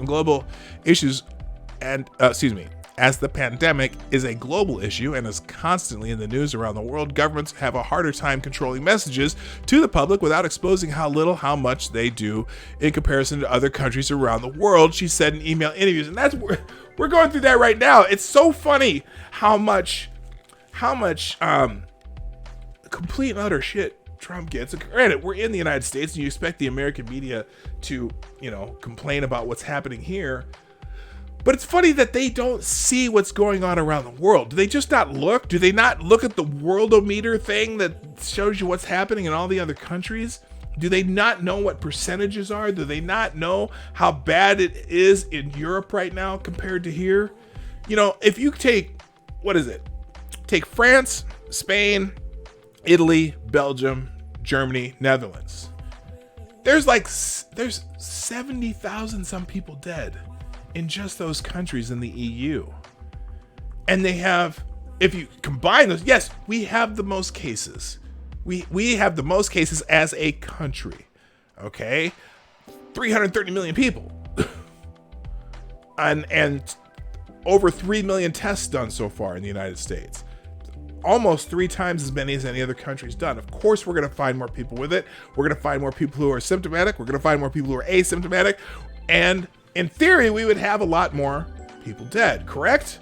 a global issue and is constantly in the news around the world, governments have a harder time controlling messages to the public without exposing how much they do in comparison to other countries around the world, she said in email interviews. And that's where we're going through that right now. It's so funny how much complete and utter shit Trump gets. Granted, we're in the United States, and you expect the American media to, complain about what's happening here. But it's funny that they don't see what's going on around the world. Do they just not look? Do they not look at the worldometer thing that shows you what's happening in all the other countries? Do they not know what percentages are? Do they not know how bad it is in Europe right now compared to here? If you take, take France, Spain, Italy, Belgium, Germany, Netherlands. There's 70,000 some people dead in just those countries in the EU. And they have, if you combine those, yes, we have the most cases. We have the most cases as a country. Okay? 330 million people. and over 3 million tests done so far in the United States. Almost 3 times as many as any other country's done. Of course, we're going to find more people with it. We're going to find more people who are symptomatic. We're going to find more people who are asymptomatic. And in theory, we would have a lot more people dead, correct?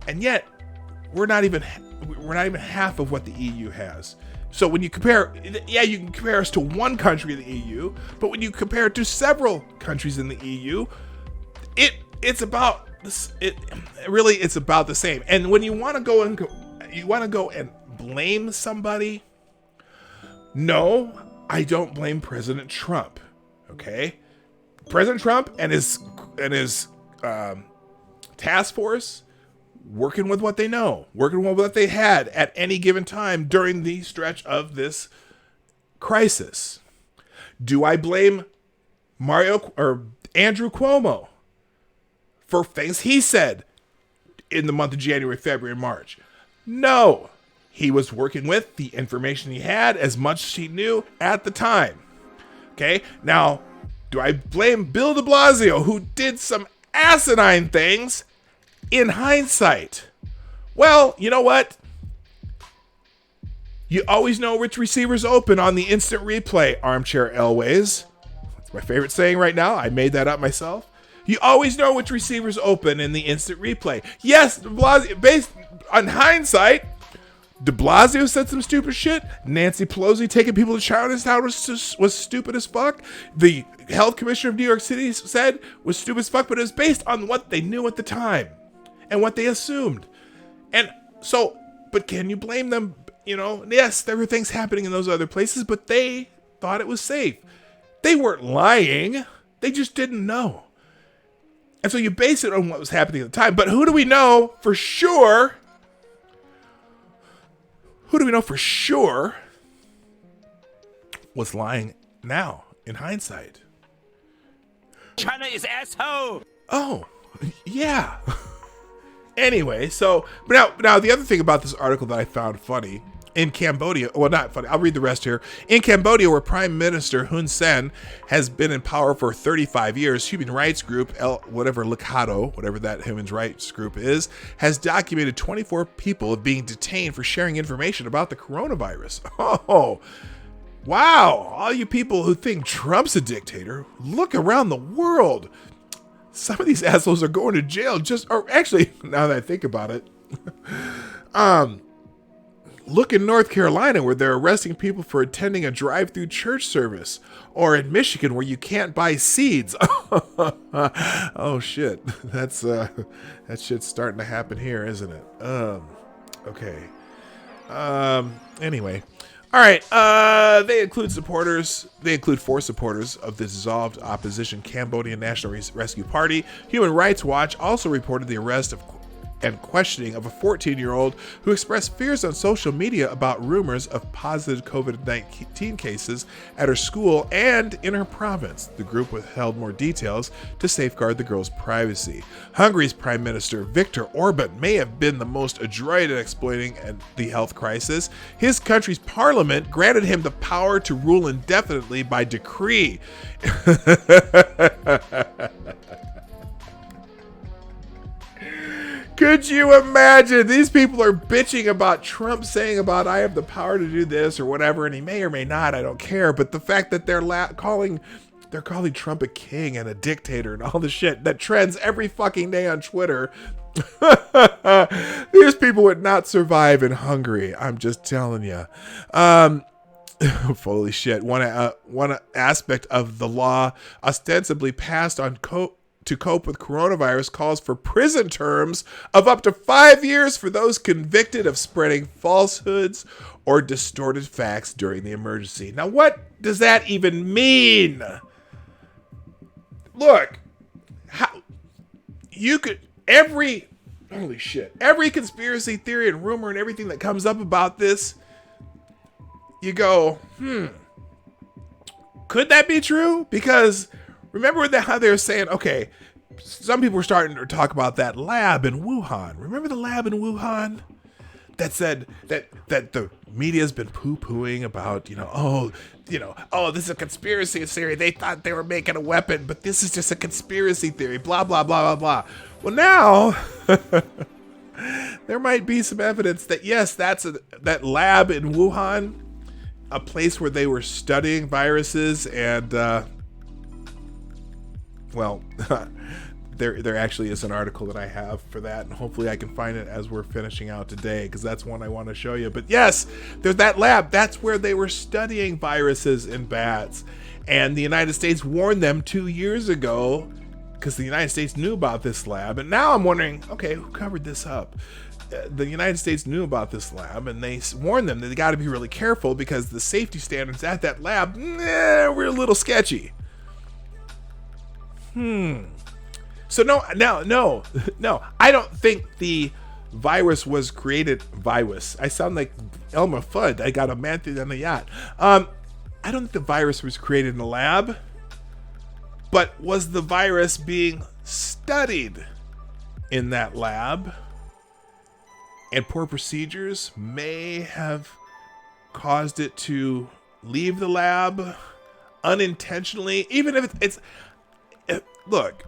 And yet, we're not even half of what the EU has. So when you compare, you can compare us to one country in the EU, but when you compare it to several countries in the EU, it's about this. It's about the same. And when you want to go and blame somebody, no, I don't blame President Trump. Okay, President Trump and his task force, working with what they know, working with what they had at any given time during the stretch of this crisis. Do I blame Andrew Cuomo for things he said in the month of January, February, and March? No. He was working with the information he had, as much as he knew at the time. Okay? Now, do I blame Bill de Blasio, who did some asinine things in hindsight? Well, you know what? You always know which receiver's open on the instant replay, Armchair Elways. That's my favorite saying right now. I made that up myself. You always know which receiver's open in the instant replay. Yes, de Blasio, based on hindsight, de Blasio said some stupid shit. Nancy Pelosi taking people to Chinatown was stupid as fuck. The health commissioner of New York City said was stupid as fuck, but it was based on what they knew at the time and what they assumed. And so, but can you blame them? Yes, there were things happening in those other places, but they thought it was safe. They weren't lying. They just didn't know. And so you base it on what was happening at the time. But who do we know for sure? Who do we know for sure was lying now in hindsight? China is asshole. Oh, yeah. Anyway, so now the other thing about this article that I found funny, in Cambodia, well, not funny, I'll read the rest here. In Cambodia, where Prime Minister Hun Sen has been in power for 35 years, human rights group, whatever that human rights group is, has documented 24 people being detained for sharing information about the coronavirus. Oh, wow. All you people who think Trump's a dictator, look around the world. Some of these assholes are going to jail actually, now that I think about it, look in North Carolina where they're arresting people for attending a drive-through church service, or in Michigan where you can't buy seeds. Oh shit, that's that shit's starting to happen here, isn't it? Okay. Anyway. All right, they include 4 supporters of the dissolved opposition Cambodian National Rescue Party. Human Rights Watch also reported the arrest and questioning of a 14-year-old who expressed fears on social media about rumors of positive COVID-19 cases at her school and in her province. The group withheld more details to safeguard the girl's privacy. Hungary's Prime Minister Viktor Orban may have been the most adroit at exploiting the health crisis. His country's parliament granted him the power to rule indefinitely by decree. Could you imagine? These people are bitching about Trump saying about I have the power to do this or whatever, and he may or may not, I don't care. But the fact that they're calling Trump a king and a dictator and all the shit that trends every fucking day on Twitter. These people would not survive in Hungary. I'm just telling you. Holy shit. One aspect of the law ostensibly passed on to cope with coronavirus calls for prison terms of up to 5 years for those convicted of spreading falsehoods or distorted facts during the emergency. Now, what does that even mean? Look, how you could every conspiracy theory and rumor and everything that comes up about this, you go, could that be true? Because remember how they were saying, okay, some people were starting to talk about that lab in Wuhan. Remember the lab in Wuhan that said that the media's been poo-pooing about, this is a conspiracy theory. They thought they were making a weapon, but this is just a conspiracy theory, blah, blah, blah, blah, blah. Well, now there might be some evidence that, yes, that lab in Wuhan, a place where they were studying viruses, and there actually is an article that I have for that, and hopefully I can find it as we're finishing out today, because that's one I want to show you. But yes, there's that lab. That's where they were studying viruses in bats, and the United States warned them 2 years ago, because the United States knew about this lab. And now I'm wondering, okay, who covered this up? The United States knew about this lab, and they warned them that they got to be really careful because the safety standards at that lab were a little sketchy. So no, I don't think the virus was created. I sound like Elmer Fudd. I got a man through on the yacht. I don't think the virus was created in a lab, but was the virus being studied in that lab? And poor procedures may have caused it to leave the lab unintentionally. Even if look,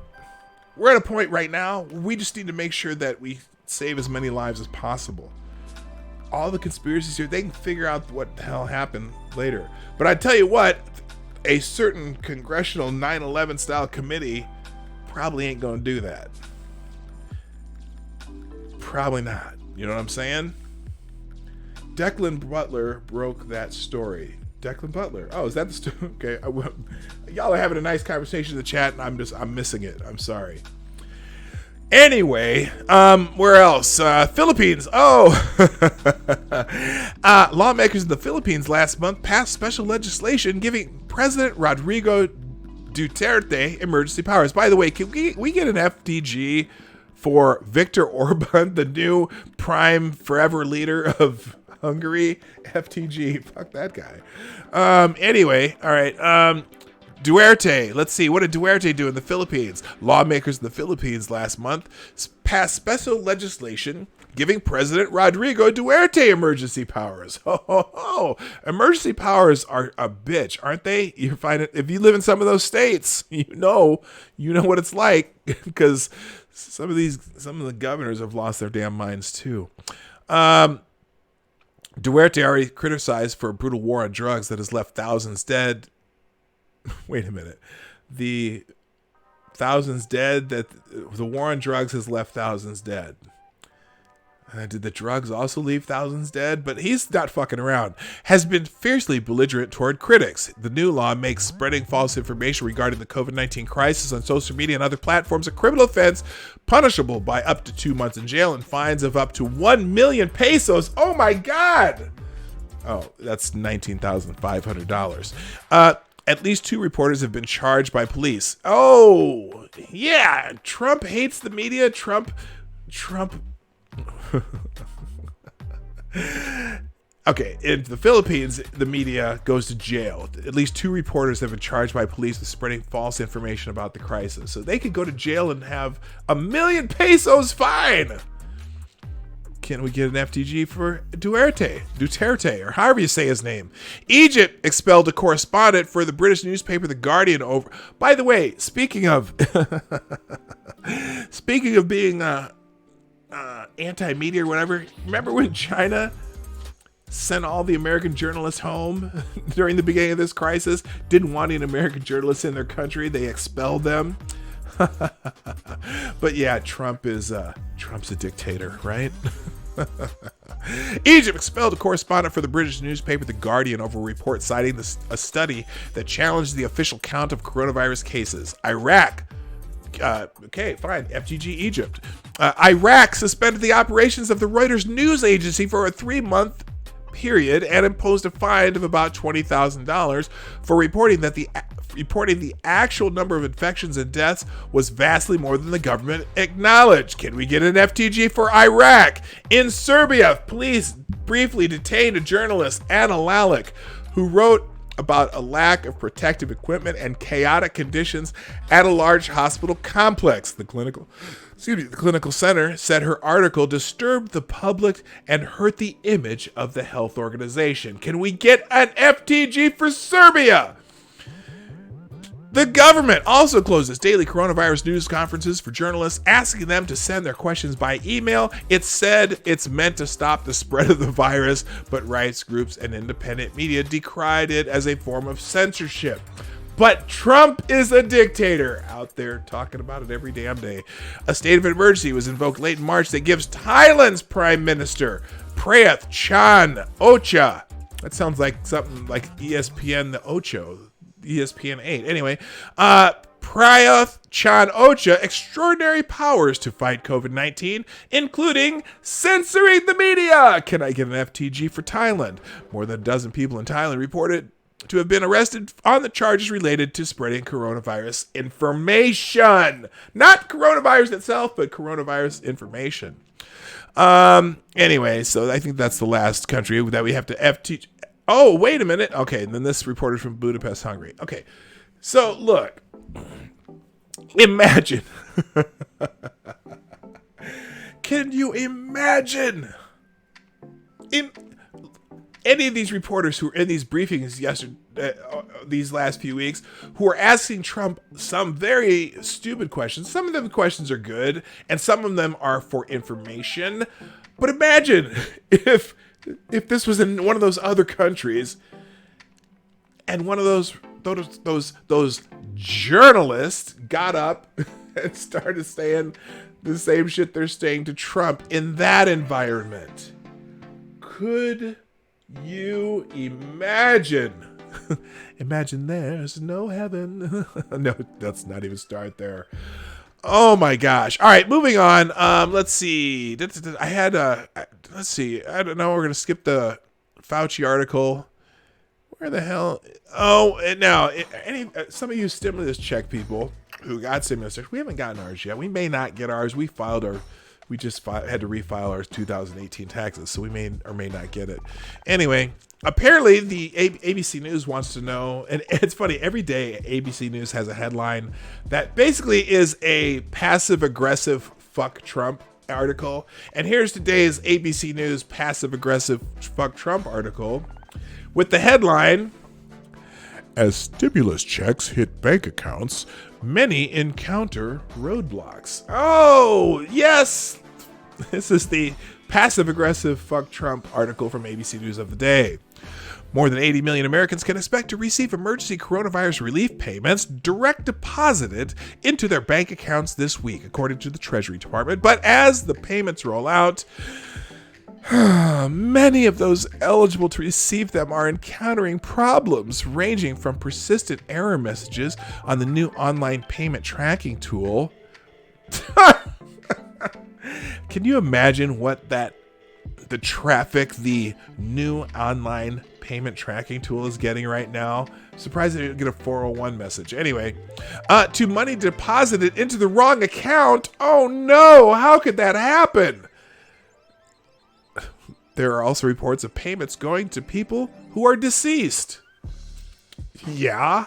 we're at a point right now where we just need to make sure that we save as many lives as possible. All the conspiracies here, they can figure out what the hell happened later. But I tell you what, a certain congressional 9/11 style committee probably ain't gonna do that. Probably not. You know what I'm saying? Declan Butler broke that story. Declan Butler. Oh, is that the story? Okay. Y'all are having a nice conversation in the chat, and I'm missing it. I'm sorry. Anyway, where else? Philippines. Oh, lawmakers in the Philippines last month passed special legislation giving President Rodrigo Duterte emergency powers. By the way, can we get an FDG for Viktor Orban, the new prime forever leader of Hungary? FTG, fuck that guy. Anyway, all right. Duterte, let's see. What did Duterte do in the Philippines? Lawmakers in the Philippines last month passed special legislation giving President Rodrigo Duterte emergency powers. Emergency powers are a bitch, aren't they? You find it if you live in some of those states. You know what it's like, because some of the governors have lost their damn minds too. Duterte already criticized for a brutal war on drugs that has left thousands dead. Wait a minute. The thousands dead, that the war on drugs has left thousands dead. Did the drugs also leave thousands dead? But he's not fucking around. Has been fiercely belligerent toward critics. The new law makes spreading false information regarding the COVID-19 crisis on social media and other platforms a criminal offense punishable by up to 2 months in jail and fines of up to 1 million pesos. Oh my God. Oh, that's $19,500. At least 2 reporters have been charged by police. Oh, yeah. Trump hates the media. Trump. Okay, in the Philippines, the media goes to jail. At least 2 reporters have been charged by police with spreading false information about the crisis. So they could go to jail and have 1 million pesos fine. Can we get an FTG for Duterte, or however you say his name? Egypt expelled a correspondent for the British newspaper The Guardian over. By the way, speaking of being anti-media or whatever, remember when China sent all the American journalists home during the beginning of this crisis? Didn't want any American journalists in their country. They expelled them. But yeah, Trump's a dictator, right? Egypt expelled a correspondent for the British newspaper The Guardian over a report citing a study that challenged the official count of coronavirus cases. Iraq, okay, fine, FGG Egypt. Iraq suspended the operations of the Reuters news agency for a 3-month period and imposed a fine of about $20,000 for reporting the actual number of infections and deaths was vastly more than the government acknowledged. Can we get an FTG for Iraq? In Serbia, police briefly detained a journalist, Anna Lalic, who wrote about a lack of protective equipment and chaotic conditions at a large hospital complex. The clinical center said her article disturbed the public and hurt the image of the health organization. Can we get an FTG for Serbia? The government also closes daily coronavirus news conferences for journalists, asking them to send their questions by email. It said it's meant to stop the spread of the virus, but rights groups and independent media decried it as a form of censorship. But Trump is a dictator, out there talking about it every damn day. A state of emergency was invoked late in March that gives Thailand's Prime Minister, Prayuth Chan-o-cha, that sounds like something like ESPN the Ocho, ESPN 8. Anyway, Prayuth Chan-o-cha extraordinary powers to fight COVID-19, including censoring the media. Can I get an FTG for Thailand? More than a dozen people in Thailand reported to have been arrested on the charges related to spreading coronavirus information. Not coronavirus itself, but coronavirus information. Anyway, so I think that's the last country that we have to FTG. Oh, wait a minute. Okay, and then this reported from Budapest, Hungary. Okay, so look, imagine. Can you imagine? Any of these reporters who were in these briefings yesterday, these last few weeks, who are asking Trump some very stupid questions. Some of them questions are good, and some of them are for information. But imagine if this was in one of those other countries, and one of those journalists got up and started saying the same shit they're saying to Trump in that environment. Could you imagine? Imagine there's no heaven. No, let's not even start there. Oh my gosh. All right, moving on. Let's see. Let's see. I don't know. We're going to skip the Fauci article. Where the hell? Oh, and now, some of you stimulus check people who got stimulus checks, we haven't gotten ours yet. We may not get ours. We just had to refile our 2018 taxes, so we may or may not get it. Anyway, apparently the ABC News wants to know, and it's funny, every day ABC News has a headline that basically is a passive-aggressive fuck Trump article. And here's today's ABC News passive-aggressive fuck Trump article with the headline, "As stimulus checks hit bank accounts, many encounter roadblocks." Oh, yes! This is the passive-aggressive fuck Trump article from ABC News of the day. More than 80 million Americans can expect to receive emergency coronavirus relief payments direct deposited into their bank accounts this week, according to the Treasury Department. But as the payments roll out, many of those eligible to receive them are encountering problems ranging from persistent error messages on the new online payment tracking tool. Can you imagine what the new online payment tracking tool is getting right now? Surprised they didn't get a 401 message. Anyway, to money deposited into the wrong account. Oh no, how could that happen? There are also reports of payments going to people who are deceased. Yeah.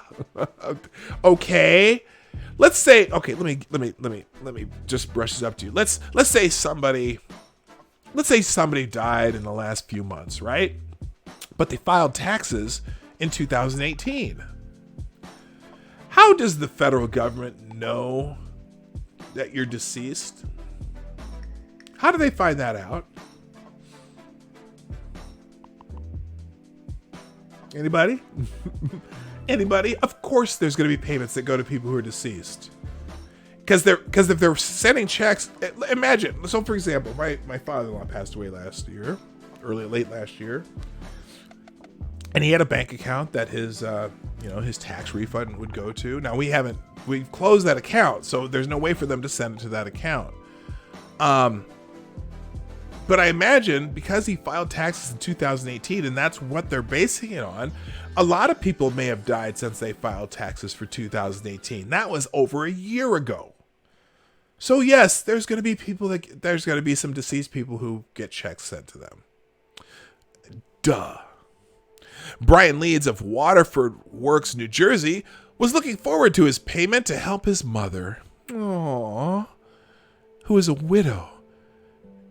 Okay. Let's say, okay, let me just brush this up to you. Let's say somebody died in the last few months, right? But they filed taxes in 2018. How does the federal government know that you're deceased? How do they find that out? Anybody? Anybody? Of course there's going to be payments that go to people who are deceased. because if they're sending checks, imagine. So, for example, my father-in-law passed away last year, late last year, and he had a bank account that his tax refund would go to. Now we've closed that account, so there's no way for them to send it to that account. But I imagine because he filed taxes in 2018, and that's what they're basing it on, a lot of people may have died since they filed taxes for 2018. That was over a year ago. So yes, there's going to be some deceased people who get checks sent to them. Duh. Brian Leeds of Waterford Works, New Jersey, was looking forward to his payment to help his mother, who is a widow,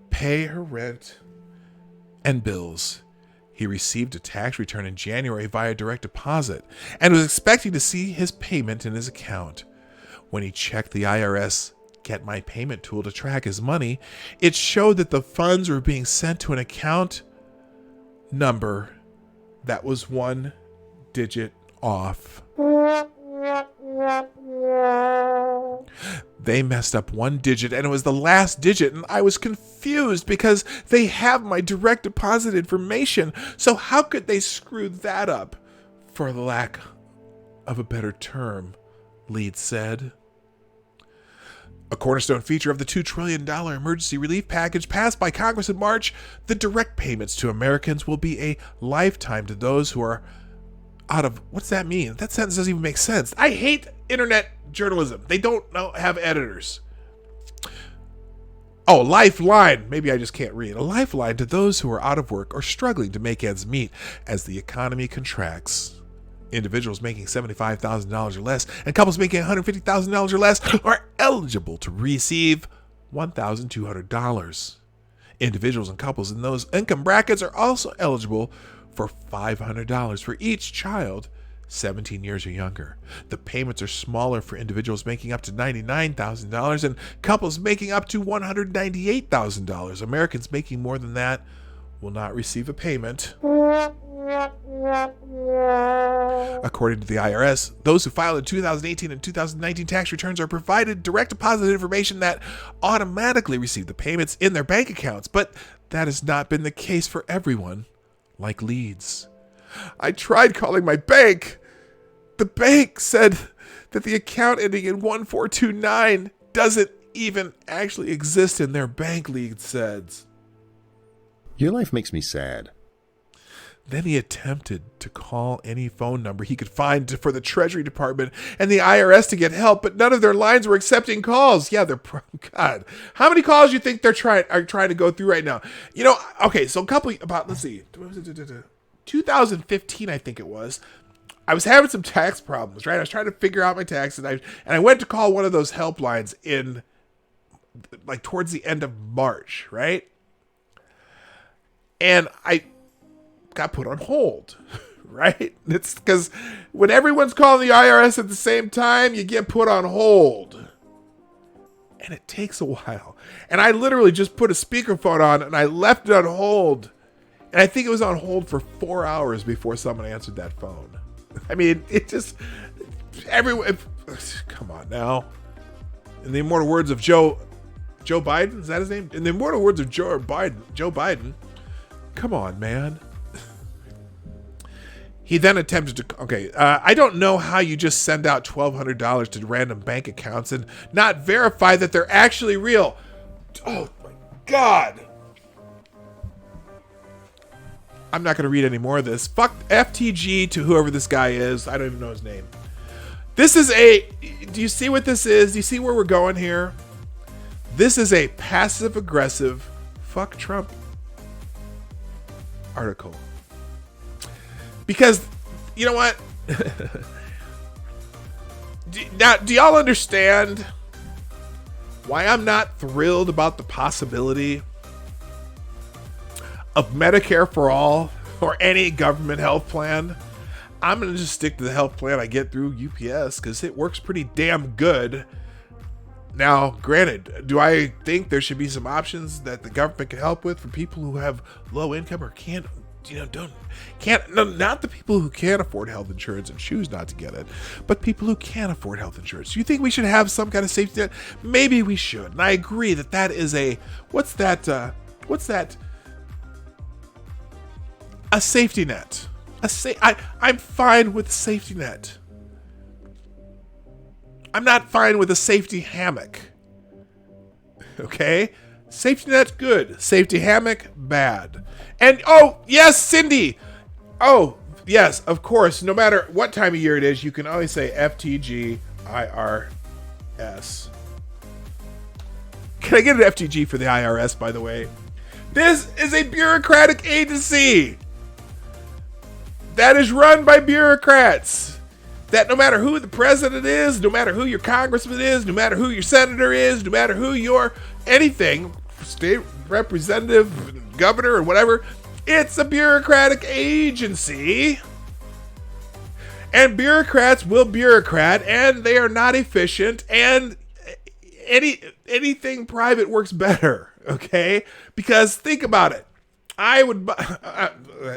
pay her rent and bills. He received a tax return in January via direct deposit and was expecting to see his payment in his account. When he checked the IRS Get My Payment tool to track his money, it showed that the funds were being sent to an account number that was 1 digit off. They messed up 1 digit, and it was the last digit, and I was confused because they have my direct deposit information. So how could they screw that up, for the lack of a better term, Leeds said. A cornerstone feature of the $2 trillion emergency relief package passed by Congress in March, the direct payments to Americans will be a lifetime to those who are out of... What's that mean? That sentence doesn't even make sense. I hate internet journalism. They don't have editors. Oh, lifeline. Maybe I just can't read. A lifeline to those who are out of work or struggling to make ends meet as the economy contracts. Individuals making $75,000 or less and couples making $150,000 or less are eligible to receive $1,200. Individuals and couples in those income brackets are also eligible for $500 for each child 17 years or younger. The payments are smaller for individuals making up to $99,000 and couples making up to $198,000. Americans making more than that will not receive a payment. According to the IRS, those who filed in 2018 and 2019 tax returns are provided direct deposit information that automatically receive the payments in their bank accounts, but that has not been the case for everyone, like Leeds. I tried calling my bank. The bank said that the account ending in 1429 doesn't even actually exist in their bank, Leeds says. Your life makes me sad. Then he attempted to call any phone number he could find for the Treasury Department and the IRS to get help, but none of their lines were accepting calls. Yeah, God, how many calls do you think they're trying to go through right now? Okay, so let's see, 2015, I think it was. I was having some tax problems, right? I was trying to figure out my tax, and I went to call one of those helplines in, like, towards the end of March, right? And I got put on hold, right? It's because when everyone's calling the IRS at the same time, you get put on hold. And it takes a while. And I literally just put a speakerphone on and I left it on hold. And I think it was on hold for 4 hours before someone answered that phone. I mean, it just... come on now. In the immortal words of Joe Biden, is that his name? In the immortal words of Joe Biden, come on, man. He then attempted to... I don't know how you just send out $1,200 to random bank accounts and not verify that they're actually real. Oh, my God. I'm not going to read any more of this. Fuck FTG to whoever this guy is. I don't even know his name. This is do you see what this is? Do you see where we're going here? This is a passive-aggressive fuck Trump article. Because, you know what? Do y'all understand why I'm not thrilled about the possibility of Medicare for all or any government health plan? I'm going to just stick to the health plan I get through UPS because it works pretty damn good. Now, granted, do I think there should be some options that the government can help with for people who have low income or can't not the people who can't afford health insurance and choose not to get it, but people who can afford health insurance. Do you think we should have some kind of safety net? Maybe we should. And I agree that is a safety net. I'm fine with a safety net. I'm not fine with a safety hammock. Okay? Safety net, good. Safety hammock, bad. And, oh, yes, Cindy. Oh, yes, of course. No matter what time of year it is, you can always say FTG IRS. Can I get an FTG for the IRS, by the way? This is a bureaucratic agency that is run by bureaucrats. That no matter who the president is, no matter who your congressman is, no matter who your senator is, no matter who your anything, state representative, governor, or whatever, it's a bureaucratic agency. And bureaucrats will bureaucrat, and they are not efficient, and anything private works better, okay? Because think about it. I would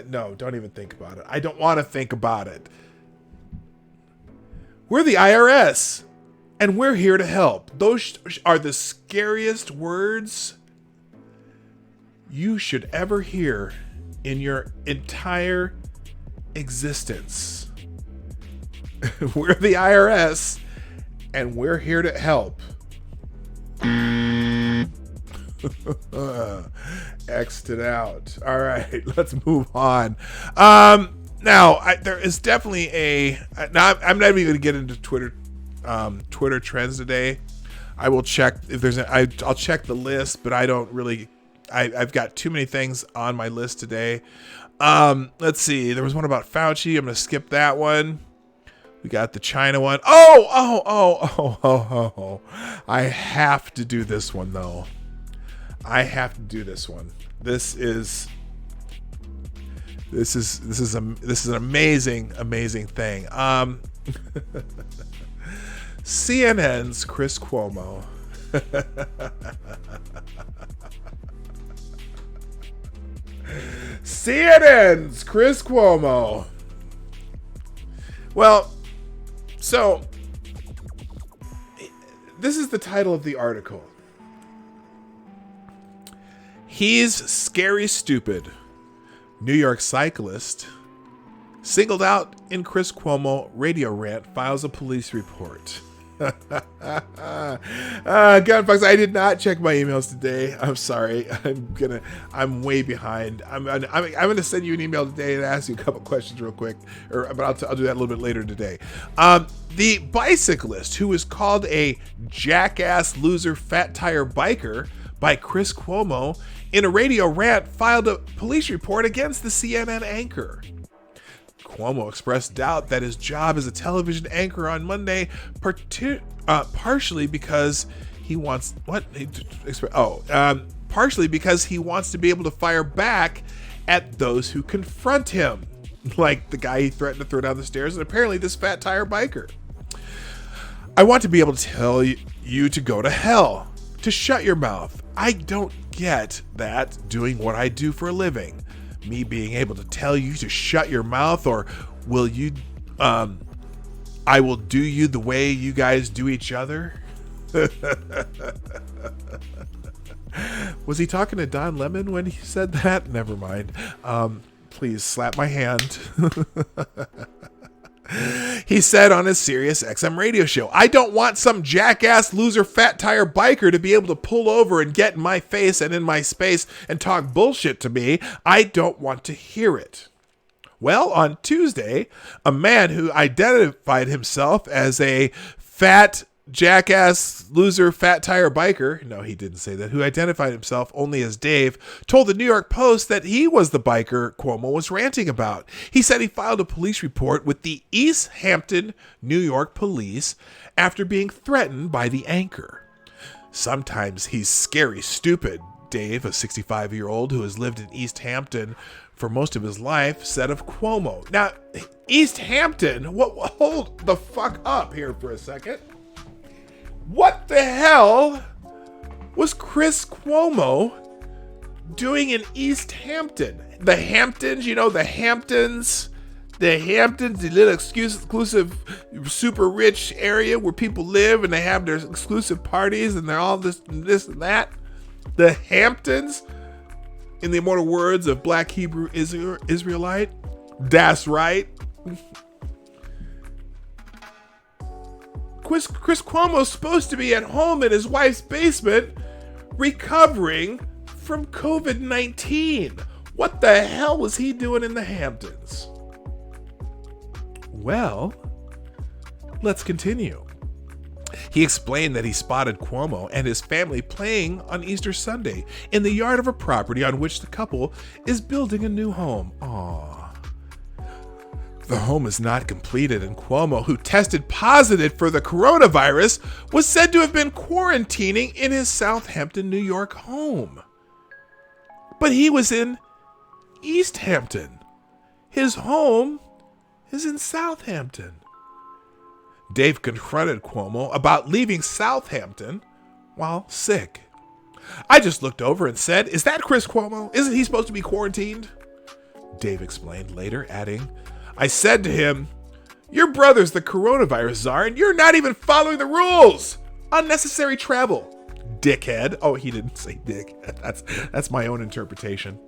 no, don't even think about it. I don't want to think about it. We're the IRS, and we're here to help. Those are the scariest words you should ever hear in your entire existence. We're the IRS, and we're here to help. X'd it out. All right, let's move on. Now, there is definitely now I'm not even going to get into Twitter trends today. I will check if there's I'll check the list, but I don't really. I've got too many things on my list today. Let's see. There was one about Fauci. I'm going to skip that one. We got the China one. Oh. I have to do this one though. This is an amazing thing. CNN's Chris Cuomo. CNN's Chris Cuomo. Well, so this is the title of the article. He's scary stupid. New York cyclist singled out in Chris Cuomo radio rant files a police report. Gunfucks, I did not check my emails today. I'm sorry. I'm way behind. I'm gonna send you an email today and ask you a couple questions real quick, but I'll do that a little bit later today. The bicyclist who was called a jackass loser fat tire biker by Chris Cuomo in a radio rant filed a police report against the CNN anchor. Cuomo expressed doubt that his job as a television anchor on Monday, partially because he wants partially because he wants to be able to fire back at those who confront him, like the guy he threatened to throw down the stairs, and apparently this fat tire biker. I want to be able to tell you to go to hell, to shut your mouth. I don't get that doing what I do for a living. Me being able to tell you to shut your mouth, or will you, I will do you the way you guys do each other. Was he talking to Don Lemon when he said that? Never mind. Please slap my hand. He said on his Sirius XM radio show, I don't want some jackass loser fat tire biker to be able to pull over and get in my face and in my space and talk bullshit to me. I don't want to hear it. Well, on Tuesday, a man who identified himself as a fat jackass loser fat tire biker, no, he didn't say that, who identified himself only as Dave, told the New York Post that he was the biker Cuomo was ranting about. He said he filed a police report with the East Hampton, New York police after being threatened by the anchor. Sometimes he's scary stupid, Dave, a 65-year-old who has lived in East Hampton for most of his life, said of Cuomo. Now, East Hampton, hold the fuck up here for a second. What the hell was Chris Cuomo doing in East Hampton? the Hamptons, you know, the Hamptons, the little exclusive, super rich area where people live and they have their exclusive parties and they're all this and that. The Hamptons, in the immortal words of Black Hebrew Israelite, that's right. Chris Cuomo's supposed to be at home in his wife's basement recovering from COVID-19. What the hell was he doing in the Hamptons? Well, let's continue. He explained that he spotted Cuomo and his family playing on Easter Sunday in the yard of a property on which the couple is building a new home. Aww. The home is not completed, and Cuomo, who tested positive for the coronavirus, was said to have been quarantining in his Southampton, New York home. But he was in East Hampton. His home is in Southampton. Dave confronted Cuomo about leaving Southampton while sick. I just looked over and said, "Is that Chris Cuomo? Isn't he supposed to be quarantined?" Dave explained later, adding, "I said to him, your brother's the coronavirus czar and you're not even following the rules. Unnecessary travel. Dickhead." Oh, he didn't say dick. That's my own interpretation.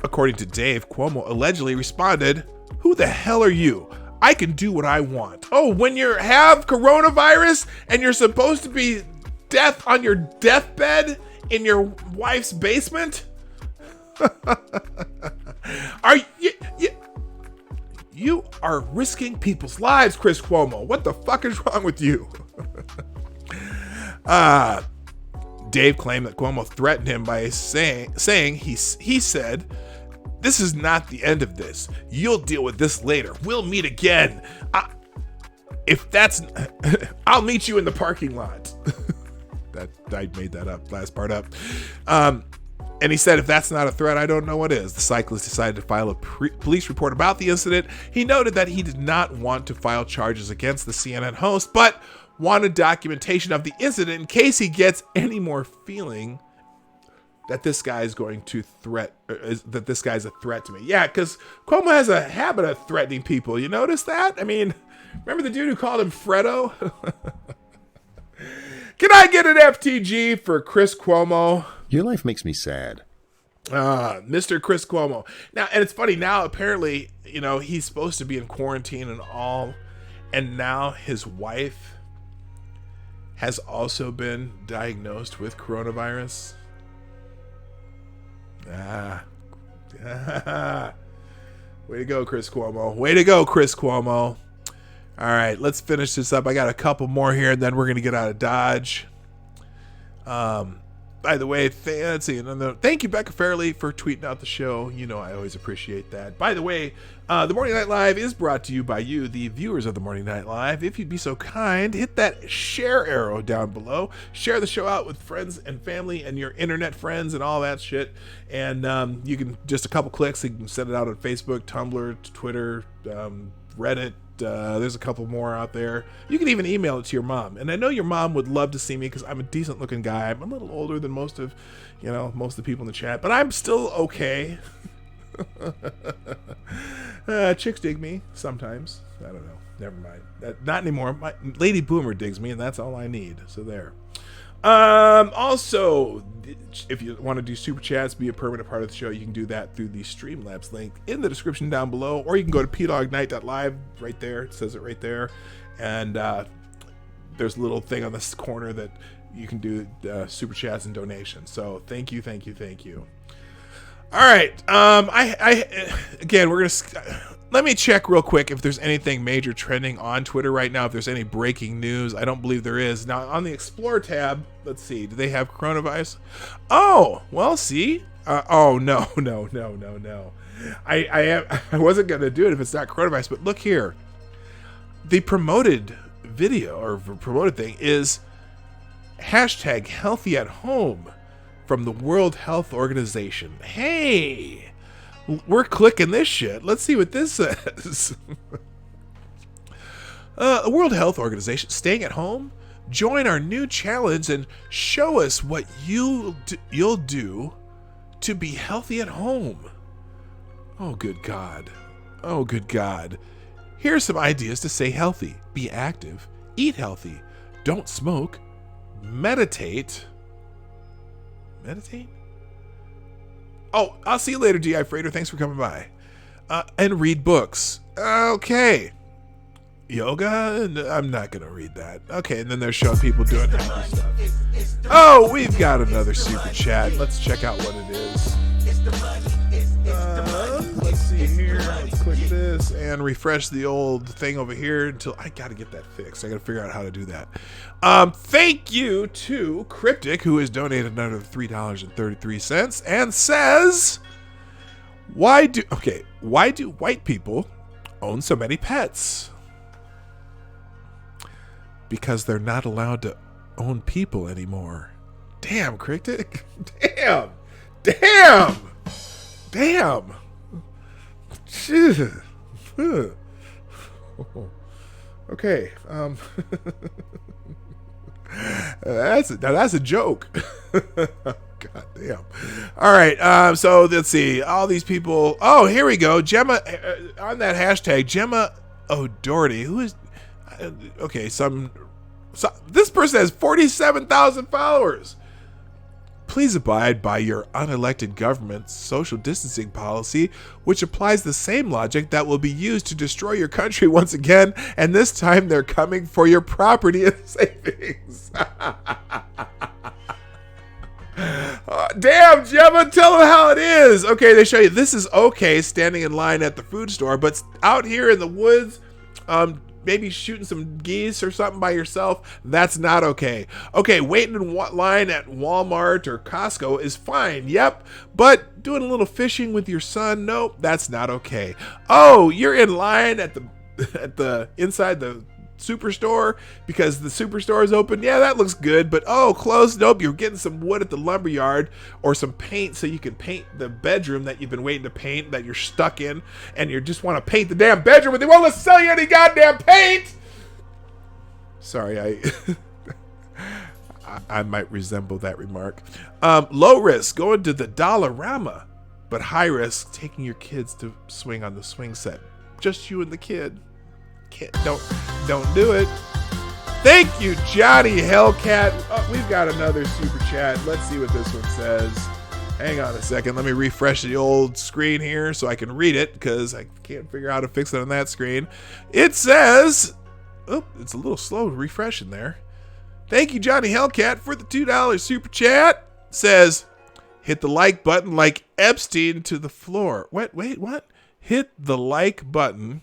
According to Dave, Cuomo allegedly responded, "Who the hell are you? I can do what I want." Oh, when you have coronavirus and you're supposed to be on your deathbed in your wife's basement? Are you are risking people's lives, Chris Cuomo. What the fuck is wrong with you? Dave claimed that Cuomo threatened him by saying he said, "This is not the end of this. You'll deal with this later. We'll meet again. I'll meet you in the parking lot." I made that up, last part up. And he said, "If that's not a threat, I don't know what is." The cyclist decided to file a police report about the incident. He noted that he did not want to file charges against the CNN host, but wanted documentation of the incident in case he gets any more feeling that this guy is going to that this guy's a threat to me. Yeah, because Cuomo has a habit of threatening people. You notice that? I mean, remember the dude who called him Fredo? Can I get an FTG for Chris Cuomo? Your life makes me sad. Mr. Chris Cuomo. Now, and it's funny, now apparently, you know, he's supposed to be in quarantine and all, and now his wife has also been diagnosed with coronavirus. Way to go, Chris Cuomo. Way to go, Chris Cuomo. All right, let's finish this up. I got a couple more here, and then we're going to get out of Dodge. By the way, thank you, Becca Farley, for tweeting out the show. You know I always appreciate that. By the way, the Morning Night Live is brought to you by you, the viewers of the Morning Night Live. If you'd be so kind, hit that share arrow down below. Share the show out with friends and family and your internet friends and all that shit. And you can, just a couple clicks, you can send it out on Facebook, Tumblr, Twitter, Reddit. There's a couple more out there. You can even email it to your mom. And I know your mom would love to see me because I'm a decent looking guy. I'm a little older than most of the people in the chat, but I'm still okay. Chicks dig me sometimes. I don't know. Never mind. Not anymore. My Lady Boomer digs me, and that's all I need. So there. Also, if you want to do super chats, be a permanent part of the show, you can do that through the Streamlabs link in the description down below, or you can go to pdognight.live right there. It says it right there. And there's a little thing on this corner that you can do super chats and donations. So thank you. All right. Again, we're gonna let me check real quick if there's anything major trending on Twitter right now. If there's any breaking news, I don't believe there is. Now on the Explore tab, let's see. Do they have coronavirus? Oh, well, see. Oh no. I wasn't gonna do it if it's not coronavirus, but look here. The promoted video or promoted thing is hashtag healthy at home from the World Health Organization. Hey, we're clicking this shit. Let's see what this says. The World Health Organization, staying at home? Join our new challenge and show us what you'll do to be healthy at home. Oh, good God. Oh, good God. Here are some ideas to stay healthy. Be active. Eat healthy. Don't smoke. Meditate. Meditate? Oh, I'll see you later, D.I. Freighter. Thanks for coming by. And read books. Okay. Yoga? I'm not going to read that. Okay, and then they're showing people doing healthy stuff. Oh, we've got another super chat. Let's check out what it is. Let's see here. Let's click this and refresh the old thing over here until I got to get that fixed. I got to figure out how to do that. Thank you to Cryptic, who has donated another $3.33 and says, why do white people own so many pets? Because they're not allowed to own people anymore. Damn, Cryptic. Damn. Okay. That's a joke. God damn. All right. So let's see. All these people. Oh, here we go. Gemma on that hashtag. Gemma O'Doherty. Who is? Okay. This person has 47,000 followers. Please abide by your unelected government's social distancing policy, which applies the same logic that will be used to destroy your country once again, and this time they're coming for your property and savings. Damn, Gemma, tell them how it is. Okay, they show you this is okay standing in line at the food store, but out here in the woods, maybe shooting some geese or something by yourself, that's not okay. Okay, waiting in line at Walmart or Costco is fine, yep, but doing a little fishing with your son, nope, that's not okay. Oh, you're in line at the inside the superstore because the superstore is open, yeah, that looks good, but oh, closed, nope, you're getting some wood at the lumber yard or some paint so you can paint the bedroom that you've been waiting to paint that you're stuck in, and you just want to paint the damn bedroom, but they won't let us sell you any goddamn paint. Sorry, I might resemble that remark. Low risk, going to the Dollarama, but high risk, taking your kids to swing on the swing set. Just you and the kid. Don't do it. Thank you, Johnny Hellcat. Oh, we've got another super chat. Let's see what this one says. Hang on a second. Let me refresh the old screen here so I can read it because I can't figure out how to fix it on that screen. It says, oh, it's a little slow refreshing there. Thank you, Johnny Hellcat, for the $2 super chat. It says, hit the like button like Epstein to the floor. Wait, what? Hit the like button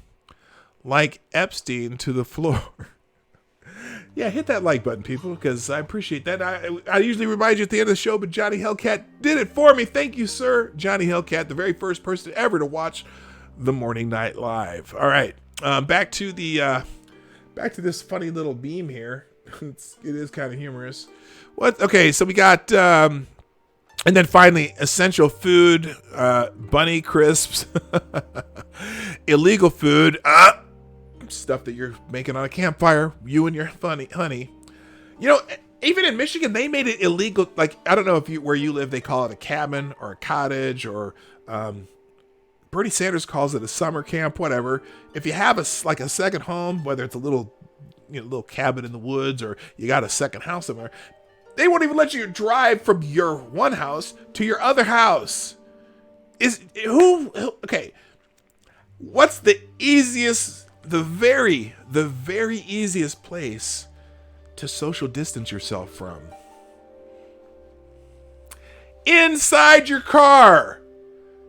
like Epstein to the floor. Yeah, hit that like button, people, because I appreciate that. I usually remind you at the end of the show, but Johnny Hellcat did it for me. Thank you, sir. Johnny Hellcat, the very first person ever to watch the Morning Night Live. All right, back to this funny little beam here. It is kind of humorous. What? Okay, so we got, and then finally, essential food, bunny crisps, illegal food, stuff that you're making on a campfire, you and your honey. You know, even in Michigan, they made it illegal. Like, I don't know if where you live, they call it a cabin or a cottage, or Bernie Sanders calls it a summer camp, whatever. If you have a second home, whether it's a little cabin in the woods or you got a second house somewhere, they won't even let you drive from your one house to your other house. Okay, what's the easiest, the very easiest place to social distance yourself from? Inside your car.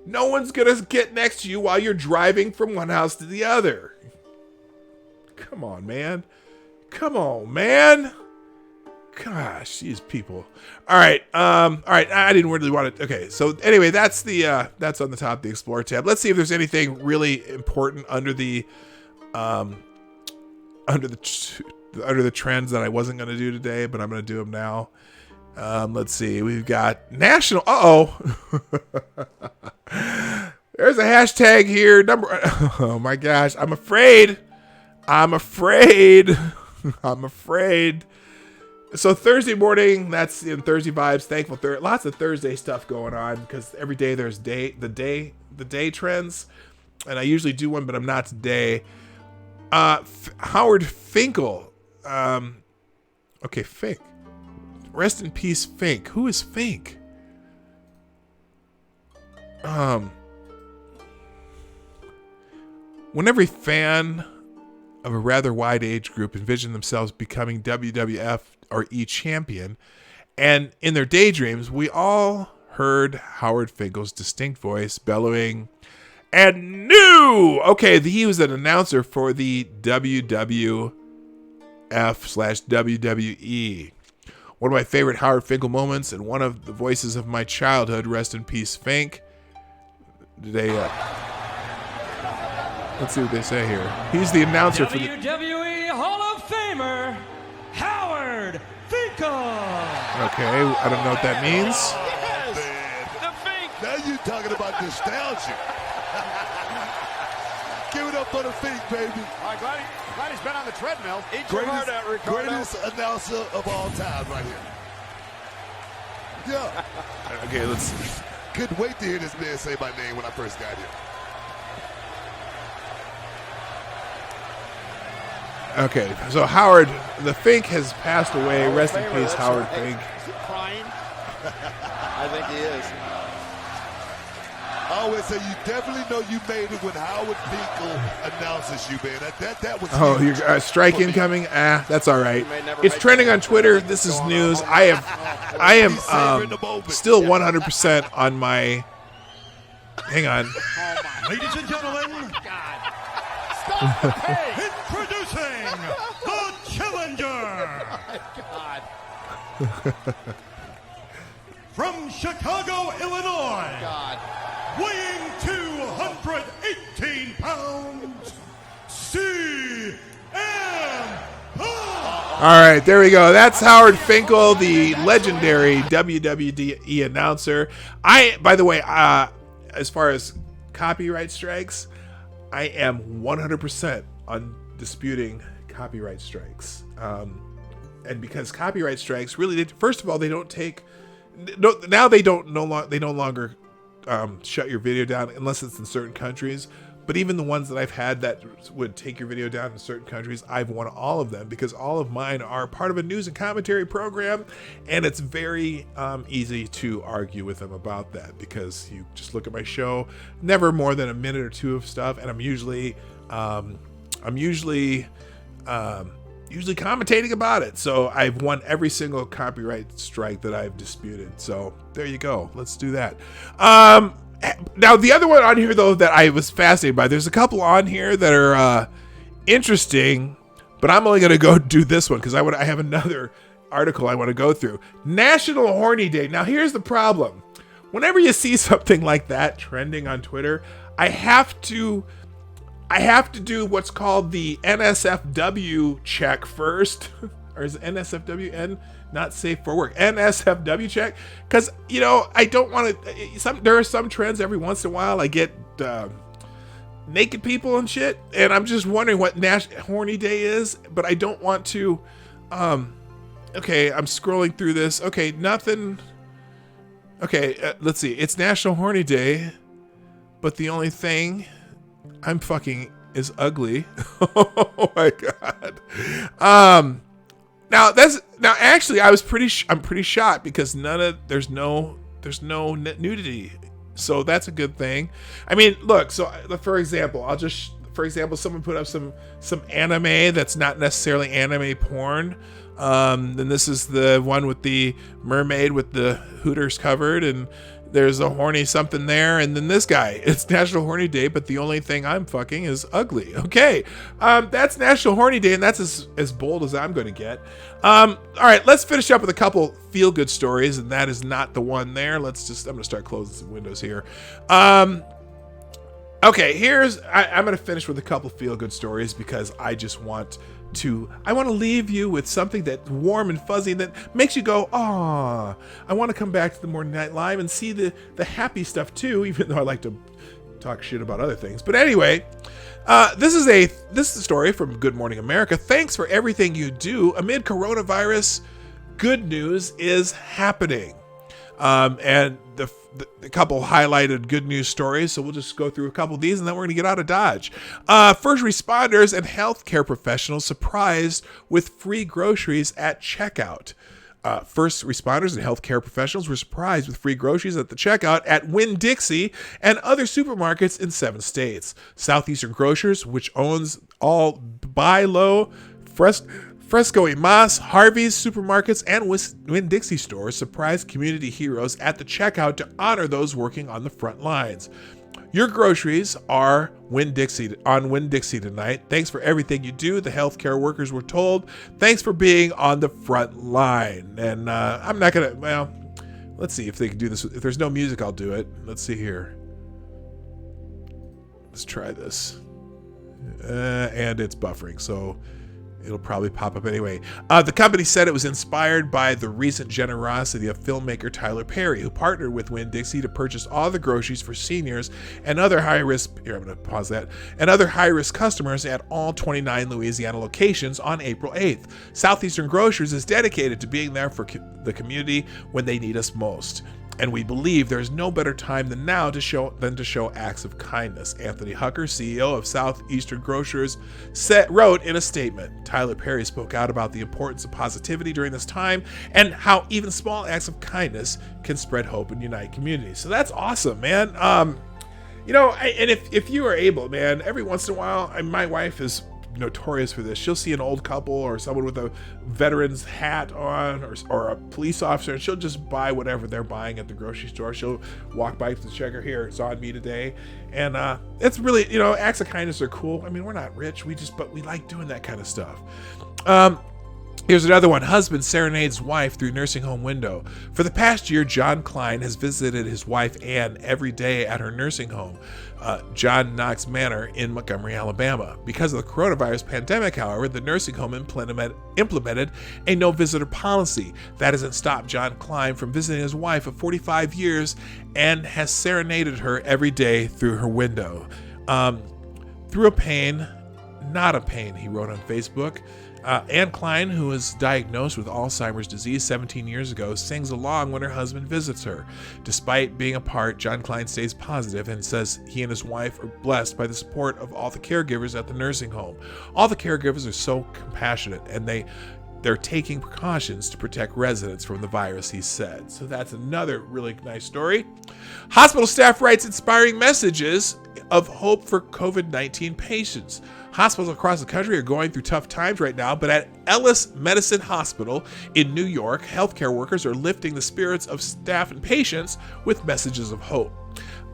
No one's gonna get next to you while you're driving from one house to the other. Come on, man. Gosh, these people. All right. I didn't really want to. Okay. So anyway, that's on the top of the Explore tab. Let's see if there's anything really important under the trends that I wasn't going to do today, but I'm going to do them now. Let's see. We've got national. There's a hashtag here. Oh my gosh. I'm afraid. So Thursday morning, that's in Thursday vibes. Thankful lots of Thursday stuff going on because every day there's the day trends, and I usually do one, but I'm not today. Howard Finkel. Okay, Fink. Rest in peace, Fink. Who is Fink? When every fan of a rather wide age group envisioned themselves becoming WWF or E champion, and in their daydreams, we all heard Howard Finkel's distinct voice bellowing, "And new!" Okay, he was an announcer for the WWF/WWE. One of my favorite Howard Finkel moments and one of the voices of my childhood, rest in peace, Fink. Let's see what they say here. He's the announcer for the WWE Hall of Famer, Howard Finkel. Okay, I don't know what that means. Yes! The Fink! Now you're talking about nostalgia. Give it up for the Fink, baby. All right, glad he's been on the treadmill. Eat your heart out, Ricardo. Greatest announcer of all time right here. Yeah. Okay, let's see. Couldn't wait to hear this man say my name when I first got here. Okay, so Howard, the Fink has passed away. Rest in peace, Howard Fink. Is he crying? I think he is. I always say you definitely know you made it when Howard Finkel announces you, man. That was Oh, huge you're strike for me. incoming. That's all right. It's trending on Twitter. This is news. I am still 100% on my. Hang on. Ladies and gentlemen, introducing the challenger. From Chicago, Illinois. Weighing 218 pounds, CM Punk. All right, there we go. That's Howard Finkel, the legendary WWE announcer. By the way, as far as copyright strikes, I am 100% on disputing copyright strikes. And because copyright strikes really, first of all, they don't take. Now they no longer shut your video down unless it's in certain countries. But even the ones that I've had that would take your video down in certain countries, I've won all of them because all of mine are part of a news and commentary program, and it's very easy to argue with them about that because you just look at my show, never more than a minute or two of stuff, and I'm usually commentating about it. So I've won every single copyright strike that I've disputed. So there you go. Let's do that. Now the other one on here though that I was fascinated by, there's a couple on here that are interesting, but I'm only going to go do this one because I have another article I want to go through. National Horny Day. Now here's the problem. Whenever you see something like that trending on Twitter, I have to do what's called the NSFW check first. Or is it NSFW? Not safe for work. NSFW check. Because, I don't want to. There are some trends every once in a while. I get naked people and shit. And I'm just wondering what National Horny Day is. But I don't want to. Okay, I'm scrolling through this. Okay, nothing. Okay, let's see. It's National Horny Day. But the only thing I'm fucking is ugly. Oh my god. Now actually I'm pretty shocked because there's no nudity. So that's a good thing. I mean, look, so for example, someone put up some anime that's not necessarily anime porn. Then this is the one with the mermaid with the hooters covered, and there's a horny something there, and then this guy. It's National Horny Day, but the only thing I'm fucking is ugly. Okay, that's National Horny Day, and that's as bold as I'm going to get. All right, let's finish up with a couple feel-good stories, and that is not the one there. I'm going to start closing some windows here. Okay, I'm going to finish with a couple feel-good stories because I want to leave you with something that's warm and fuzzy that makes you go, "Aw." I want to come back to the Morning Night Live and see the happy stuff too, even though I like to talk shit about other things. But anyway, this is a story from Good Morning America. Thanks for everything you do amid coronavirus good news is happening. And the couple highlighted good news stories, so we'll just go through a couple of these and then we're going to get out of Dodge. First responders and healthcare professionals surprised with free groceries at checkout. First responders and healthcare professionals were surprised with free groceries at the checkout at Winn-Dixie and other supermarkets in 7 states. Southeastern Grocers, which owns all Buy Low, Fresco y Mas, Harvey's supermarkets, and Winn-Dixie stores surprised community heroes at the checkout to honor those working on the front lines. Your groceries are on Winn-Dixie tonight. Thanks for everything you do, the healthcare workers were told. Thanks for being on the front line. And I'm not going to, well, let's see if they can do this. If there's no music, I'll do it. Let's see here. Let's try this. And it's buffering, so it'll probably pop up anyway. The company said it was inspired by the recent generosity of filmmaker Tyler Perry, who partnered with Winn-Dixie to purchase all the groceries for seniors and other high-risk, here I'm going to pause that, and other high-risk customers at all 29 Louisiana locations on April 8th. Southeastern Grocers is dedicated to being there for the community when they need us most. And we believe there's no better time than now to show acts of kindness. Anthony Hucker, CEO of Southeastern Grocers, wrote in a statement. Tyler Perry spoke out about the importance of positivity during this time and how even small acts of kindness can spread hope and unite communities. So that's awesome, man. You know, and if you are able, man, every once in a while, my wife is notorious for this. She'll see an old couple or someone with a veteran's hat on or a police officer, and she'll just buy whatever they're buying at the grocery store. She'll walk by to the checker, here, it's on me today. And it's really, you know, acts of kindness are cool. I mean, we're not rich, but we like doing that kind of stuff. Here's another one. Husband serenades wife through nursing home window. For the past year, John Klein has visited his wife Ann every day at her nursing home, John Knox Manor in Montgomery, Alabama. Because of the coronavirus pandemic, however, the nursing home implemented a no visitor policy. That hasn't stopped John Klein from visiting his wife of 45 years and has serenaded her every day through her window. Through a pain, not a pain, he wrote on Facebook. Ann Klein, who was diagnosed with Alzheimer's disease 17 years ago, sings along when her husband visits her. Despite being apart, John Klein stays positive and says he and his wife are blessed by the support of all the caregivers at the nursing home. All the caregivers are so compassionate, and they're taking precautions to protect residents from the virus, he said. So that's another really nice story. Hospital staff writes inspiring messages of hope for COVID-19 patients. Hospitals across the country are going through tough times right now, but at Ellis Medicine Hospital in New York, healthcare workers are lifting the spirits of staff and patients with messages of hope.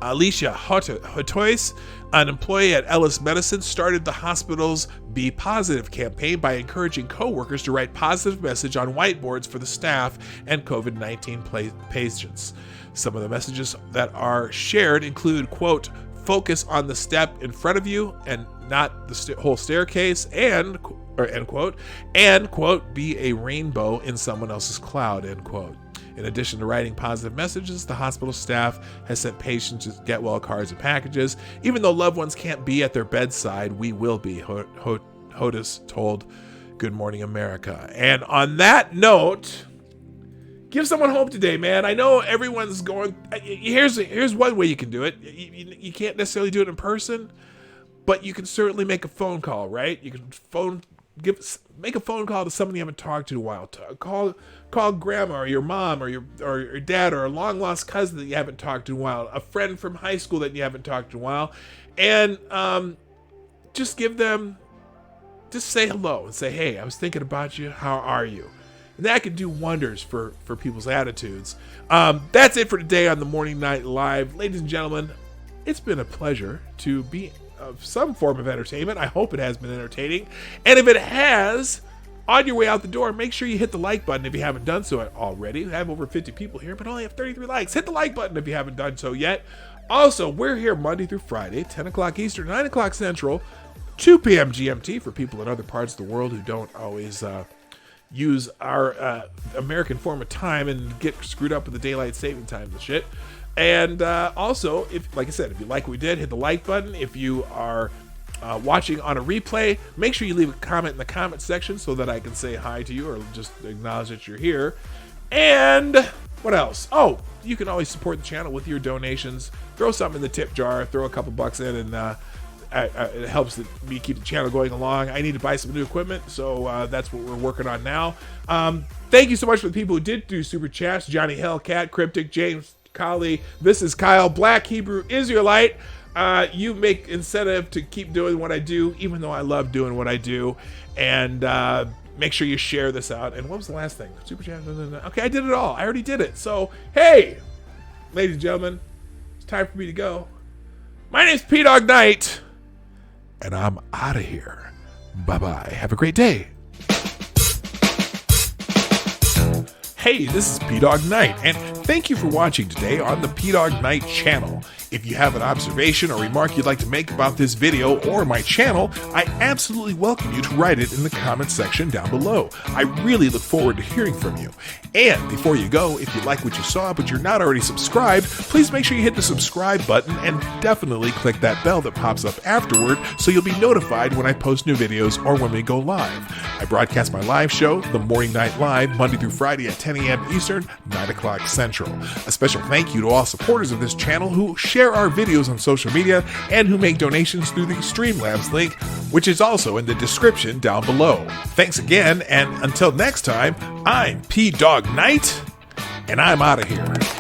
Alicia Hotois, an employee at Ellis Medicine, started the hospital's Be Positive campaign by encouraging coworkers to write positive message on whiteboards for the staff and COVID-19 patients. Some of the messages that are shared include, quote, focus on the step in front of you and not the whole staircase, end quote, and, quote, be a rainbow in someone else's cloud, end quote. In addition to writing positive messages, the hospital staff has sent patients get well cards and packages. Even though loved ones can't be at their bedside, we will be, Hotis told Good Morning America. And on that note, give someone hope today, man. I know everyone's going. Here's one way you can do it. You can't necessarily do it in person, but you can certainly make a phone call, right? You can make a phone call to someone you haven't talked to in a while. Call grandma or your mom or your dad or a long lost cousin that you haven't talked to in a while, a friend from high school that you haven't talked to in a while, and just say hello and say, hey, I was thinking about you. How are you? And that can do wonders for people's attitudes. That's it for today on the Morning Night Live. Ladies and gentlemen, it's been a pleasure to be of some form of entertainment. I hope it has been entertaining. And if it has, on your way out the door, make sure you hit the like button if you haven't done so already. We have over 50 people here, but only have 33 likes. Hit the like button if you haven't done so yet. Also, we're here Monday through Friday, 10 o'clock Eastern, 9 o'clock Central, 2 p.m. GMT for people in other parts of the world who don't always use our American form of time and get screwed up with the daylight saving time and shit. And also, if, like I said, if you like what we did, hit the like button. If you are watching on a replay, make sure you leave a comment in the comment section so that I can say hi to you or just acknowledge that you're here. And what else? Oh, you can always support the channel with your donations. Throw something in the tip jar, throw a couple bucks in, and it helps me keep the channel going along. I need to buy some new equipment, so that's what we're working on now. Thank you so much for the people who did do super chats: Johnny Hellcat, Cryptic, James Colley. This is Kyle, Black Hebrew Israelite. You make incentive to keep doing what I do, even though I love doing what I do. And make sure you share this out. And what was the last thing? Super chat. Okay, I did it all. I already did it. So, hey, ladies and gentlemen, it's time for me to go. My name's P-Dog Knight, and I'm out of here. Bye-bye. Have a great day. Hey, this is P-Dog Knight, and thank you for watching today on the P-Dog Knight channel. If you have an observation or remark you'd like to make about this video or my channel, I absolutely welcome you to write it in the comment section down below. I really look forward to hearing from you. And before you go, if you like what you saw but you're not already subscribed, please make sure you hit the subscribe button and definitely click that bell that pops up afterward so you'll be notified when I post new videos or when we go live. I broadcast my live show, The Morning Night Live, Monday through Friday at 10 a.m. Eastern, 9 o'clock Central. A special thank you to all supporters of this channel who share our videos on social media and who make donations through the Streamlabs link, which is also in the description down below. Thanks again, and until next time, I'm P-Dog Knight, and I'm out of here.